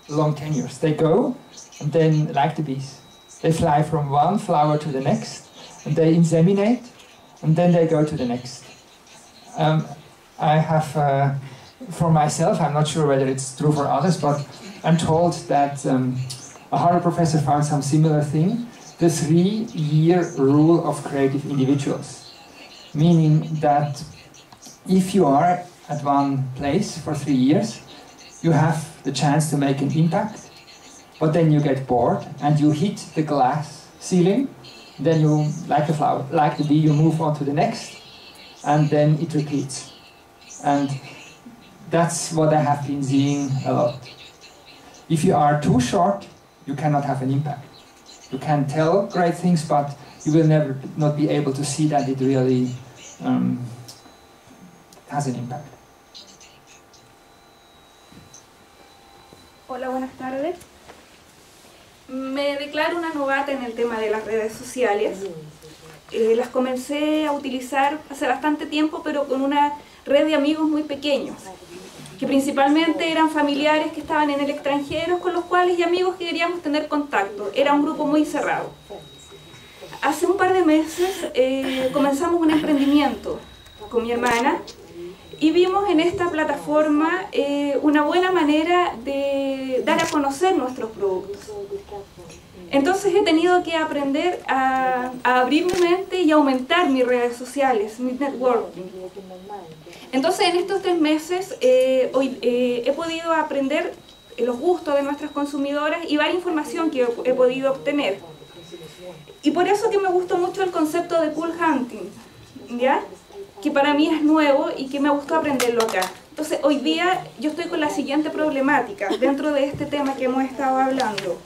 long tenures. They go, and then, like the bees, they fly from one flower to the next, and they inseminate, and then they go to the next. I have, for myself, I'm not sure whether it's true for others, but I'm told that a Harvard professor found some similar thing, the 3-year rule of creative individuals. Meaning that if you are at one place for 3 years, you have the chance to make an impact, but then you get bored and you hit the glass ceiling, then you, like a flower, like the bee, you move on to the next, and then it repeats. And that's what I have been seeing a lot. If you are too short, you cannot have an impact. You can tell great things, but you will never not be able to see that it really has an impact. Hola, buenas tardes. Me declaro una novata en el tema de las redes sociales. Las comencé a utilizar hace bastante tiempo, pero con una red de amigos muy pequeños, que principalmente eran familiares que estaban en el extranjero, con los cuales y amigos que queríamos tener contacto. Era un grupo muy cerrado. Hace un par de meses comenzamos un emprendimiento con mi hermana y vimos en esta plataforma una buena manera de dar a conocer nuestros productos. Entonces he tenido que aprender a abrir mi mente y aumentar mis redes sociales, mi networking. Entonces en estos 3 meses he podido aprender los gustos de nuestras consumidoras y varias información que he podido obtener. Y por eso que me gustó mucho el concepto de cool hunting, ¿ya? Que para mí es nuevo y que me gustó aprenderlo acá. Entonces hoy día yo estoy con la siguiente problemática dentro de este tema que hemos estado hablando.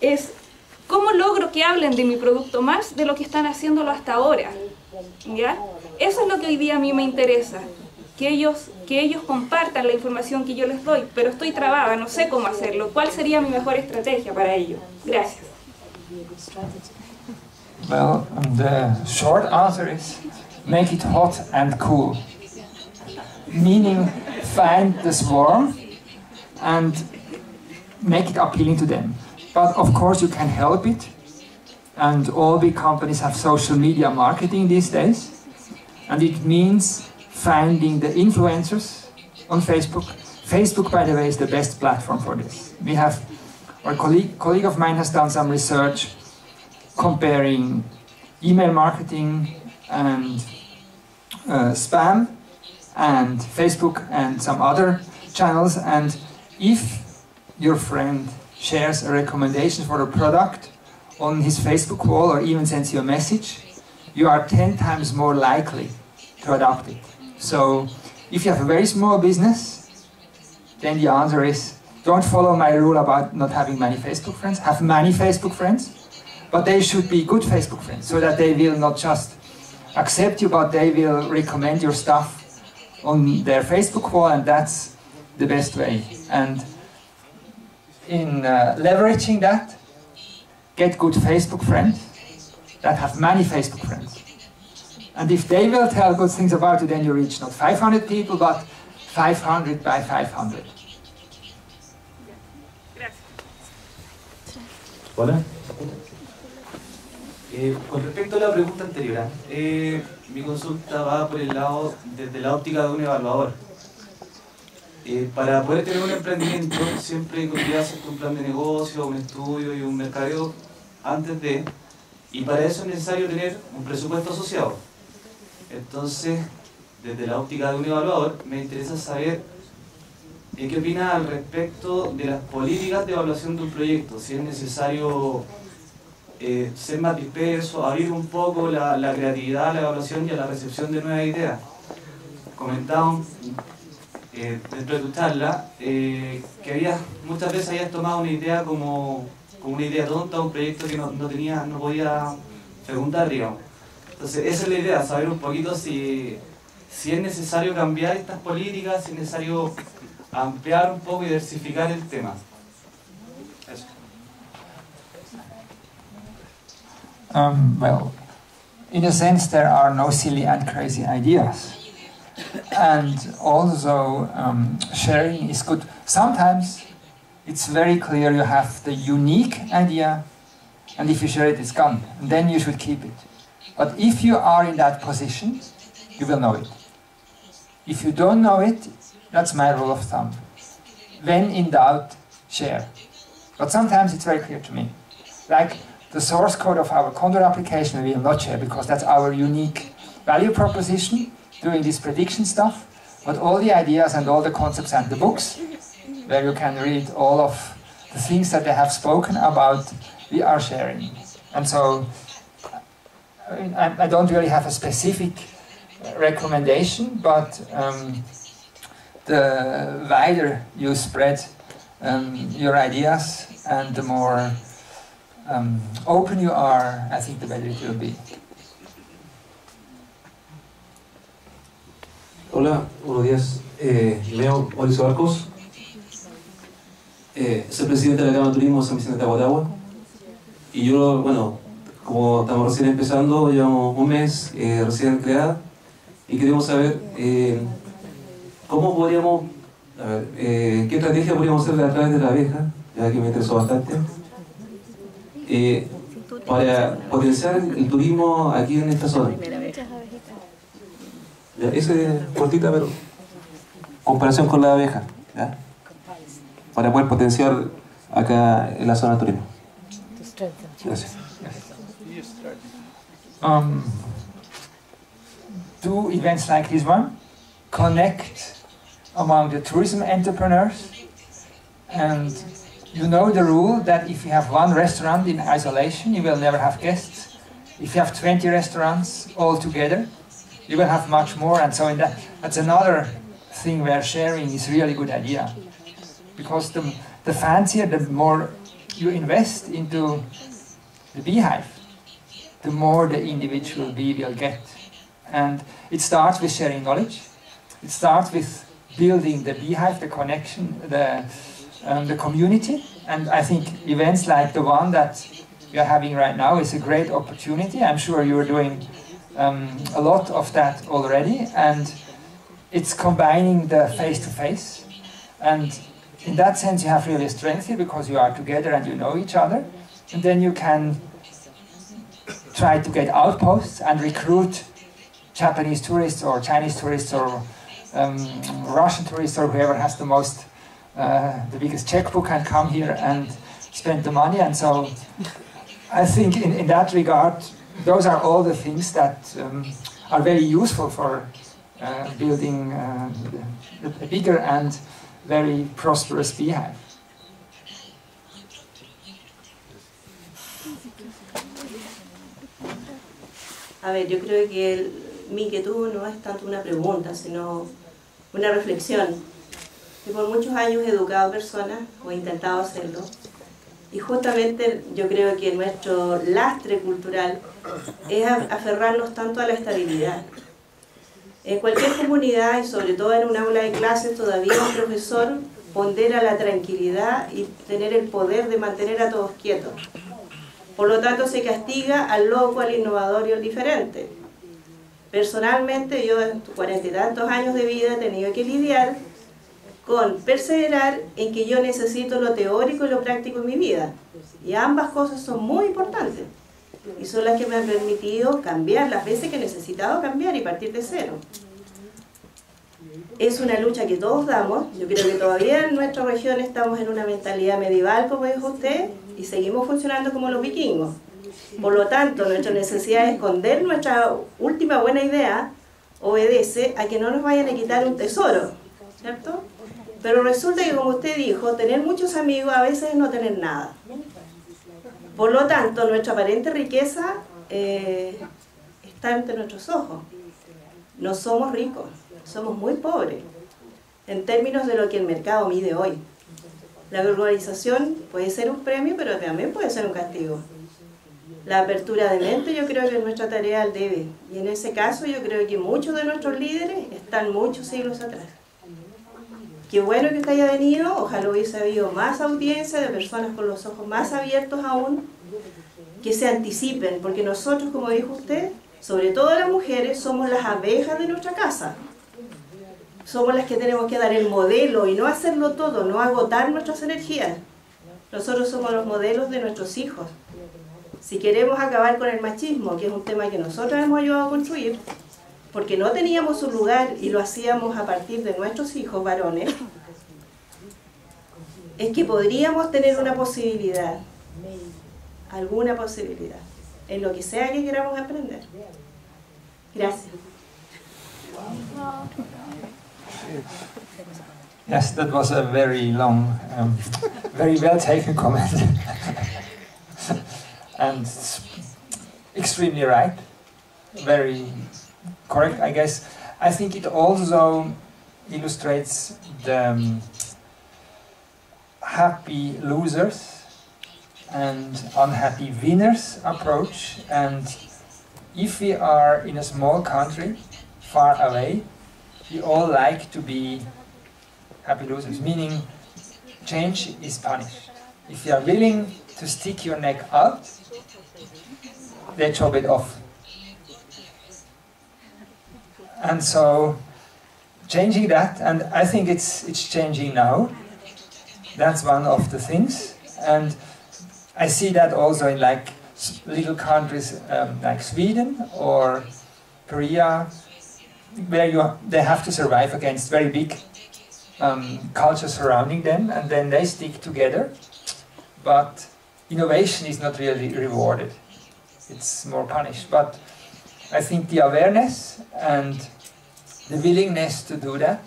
Es cómo logro que hablen de mi producto más de lo que están haciéndolo hasta ahora, ¿ya? Eso es lo que hoy día a mí me interesa, que ellos compartan la información que yo les doy, pero estoy trabada, no sé cómo hacerlo. ¿Cuál sería mi mejor estrategia para ello? Gracias. Well, the short answer is make it hot and cool. Meaning, find the swarm and make it appealing to them. But of course you can help it, and all big companies have social media marketing these days, and it means finding the influencers on Facebook. Facebook, by the way, is the best platform for this. We have, our colleague of mine has done some research comparing email marketing and spam and Facebook and some other channels, and if your friend shares a recommendation for a product on his Facebook wall or even sends you a message, you are 10 times more likely to adopt it. So if you have a very small business, then the answer is don't follow my rule about not having many Facebook friends. Have many Facebook friends, but they should be good Facebook friends so that they will not just accept you, but they will recommend your stuff on their Facebook wall, and that's the best way. And in leveraging that, get good Facebook friends that have many Facebook friends. And if they will tell good things about you, then you reach not 500 people, but 500 by 500. Hola. Con respecto a la pregunta anterior, mi consulta va por el lado, desde la óptica de un evaluador. Para poder tener un emprendimiento siempre conlleva hacer un plan de negocio, un estudio y un mercadeo antes de, y para eso es necesario tener un presupuesto asociado. Entonces, desde la óptica de un evaluador, me interesa saber qué opina al respecto de las políticas de evaluación de un proyecto, si es necesario ser más disperso, abrir un poco la creatividad a la evaluación y a la recepción de nuevas ideas. Comentaban dentro de tu charla que muchas veces habías tomado una idea como una idea tonta, un proyecto que no podía fecundar, digamos. Entonces esa es la idea, saber un poquito si es necesario cambiar estas políticas, si es necesario ampliar un poco y diversificar el tema. Eso. Well, in a sense, there are no silly and crazy ideas. And also, sharing is good. Sometimes it's very clear you have the unique idea, and if you share it, it's gone. And then you should keep it. But if you are in that position, you will know it. If you don't know it, that's my rule of thumb. When in doubt, share. But sometimes it's very clear to me. Like the source code of our Condor application we will not share because that's our unique value proposition, doing this prediction stuff. But all the ideas and all the concepts and the books, where you can read all of the things that they have spoken about, we are sharing. And so, I don't really have a specific recommendation, but the wider you spread your ideas and the more open you are, I think the better it will be. Hola, buenos días. Me llamo Mauricio Barcos. Soy presidente de la Cámara de Turismo de San Vicente de Aguatagua. Y yo, bueno, como estamos recién empezando, llevamos un mes recién creada. Y queremos saber cómo podríamos, qué estrategia podríamos hacer a través de la abeja, ya que me interesó bastante, para potenciar el turismo aquí en esta zona. Ya, ese es cortita, pero comparación con la abeja, ¿ya? Para poder potenciar acá en la zona de turismo. Gracias. Do events like this one connect among the tourism entrepreneurs, and you know the rule that if you have one restaurant in isolation, you will never have guests. If you have 20 restaurants all together, you will have much more. And so that's another thing where sharing is really a good idea, because the fancier, the more you invest into the beehive, the more the individual bee will get. And it starts with sharing knowledge. It starts with building the beehive, the connection, the community. And I think events like the one that we are having right now is a great opportunity. I'm sure you're doing a lot of that already. And it's combining the face-to-face. And in that sense, you have really strength here because you are together and you know each other. And then you can try to get outposts and recruit Japanese tourists or Chinese tourists or Russian tourists or whoever has the biggest checkbook can come here and spend the money. And so I think in that regard, those are all the things that are very useful for building a bigger and very prosperous beehive. A ver, yo creo que mi inquietud no es tanto una pregunta, sino una reflexión. Yo por muchos años he educado personas, o he intentado hacerlo, y justamente yo creo que nuestro lastre cultural es aferrarnos tanto a la estabilidad. En cualquier comunidad, y sobre todo en un aula de clases, todavía un profesor pondera la tranquilidad y tener el poder de mantener a todos quietos. Por lo tanto, se castiga al loco, al innovador y al diferente. Personalmente, yo en 40 y tantos años de vida he tenido que lidiar con perseverar en que yo necesito lo teórico y lo práctico en mi vida. Y ambas cosas son muy importantes. Y son las que me han permitido cambiar las veces que he necesitado cambiar y partir de cero. Es una lucha que todos damos. Yo creo que todavía en nuestra región estamos en una mentalidad medieval, como dijo usted, y seguimos funcionando como los vikingos. Por lo tanto, nuestra necesidad de esconder nuestra última buena idea obedece a que no nos vayan a quitar un tesoro, ¿cierto? Pero resulta que, como usted dijo, tener muchos amigos a veces es no tener nada. Por lo tanto, nuestra aparente riqueza está ante nuestros ojos. No somos ricos, somos muy pobres, en términos de lo que el mercado mide hoy. La globalización puede ser un premio, pero también puede ser un castigo. La apertura de mente yo creo que es nuestra tarea al debe. Y en ese caso yo creo que muchos de nuestros líderes están muchos siglos atrás. Qué bueno que usted haya venido, ojalá hubiese habido más audiencia de personas con los ojos más abiertos aún, que se anticipen, porque nosotros, como dijo usted, sobre todo las mujeres, somos las abejas de nuestra casa. Somos las que tenemos que dar el modelo y no hacerlo todo, no agotar nuestras energías. Nosotros somos los modelos de nuestros hijos. Si queremos acabar con el machismo, que es un tema que nosotros hemos ayudado a construir, porque no teníamos un lugar y lo hacíamos a partir de nuestros hijos varones, es que podríamos tener una posibilidad, alguna posibilidad, en lo que sea que queramos aprender. Gracias. Yes, that was a very long, very well taken comment. And extremely right, very correct, I guess. I think it also illustrates the happy losers and unhappy winners approach. And if we are in a small country, far away, we all like to be happy losers, meaning change is punished. If you are willing to stick your neck out, they chop it off. And so, changing that, and I think it's changing now. That's one of the things, and I see that also in like little countries like Sweden or Korea, where they have to survive against very big cultures surrounding them, and then they stick together. But innovation is not really rewarded; it's more punished. But I think the awareness and the willingness to do that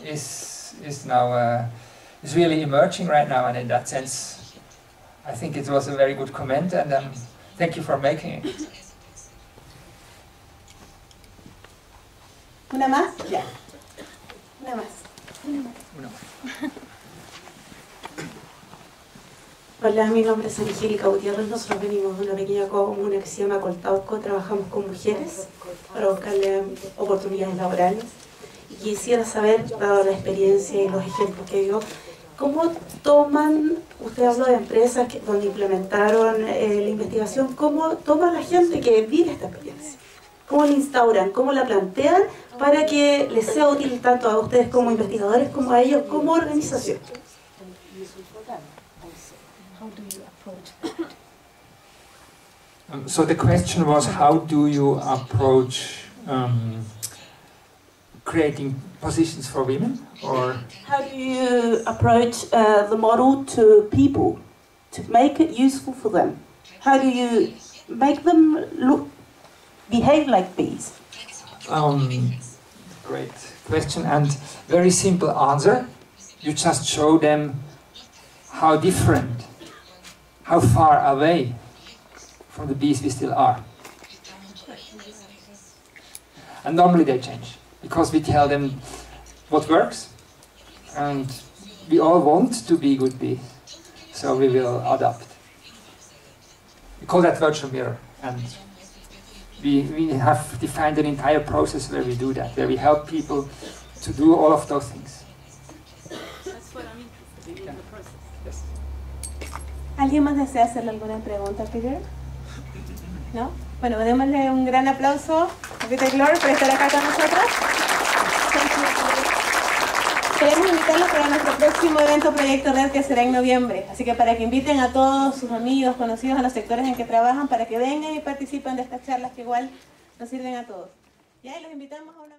is now is really emerging right now, and in that sense, I think it was a very good comment, and thank you for making it. ¿Una más? Ya. Una más. Una más. Hola, mi nombre es Angélica Gutiérrez. Nosotros venimos de una pequeña comuna que se llama Coltauco. Trabajamos con mujeres para buscarle oportunidades laborales. Y quisiera saber, dado la experiencia y los ejemplos que dio, ¿cómo toman, usted habló de empresas donde implementaron la investigación, cómo toma la gente que vive esta experiencia? ¿Cómo la instauran? ¿Cómo la plantean para que les sea útil tanto a ustedes como investigadores como a ellos como organización? So the question was, how do you approach creating positions for women, or how do you approach the model to people to make it useful for them? How do you make them behave like bees? Great question, and very simple answer. You just show them how different, how far away from the bees we still are. And normally they change, because we tell them what works, and we all want to be good bees, so we will adapt. We call that virtual mirror, and we have defined an entire process where we do that, where we help people to do all of those things. That's what I'm interested in the process. Yes. ¿Alguien más desea hacerle alguna pregunta a Peter? ¿No? Bueno, démosle un gran aplauso a Peter Gloor por estar acá con nosotros. Queremos invitarlos para nuestro próximo evento Proyecto Red, que será en noviembre. Así que para que inviten a todos sus amigos, conocidos, a los sectores en que trabajan, para que vengan y participen de estas charlas que igual nos sirven a todos. Y ahí los invitamos a una...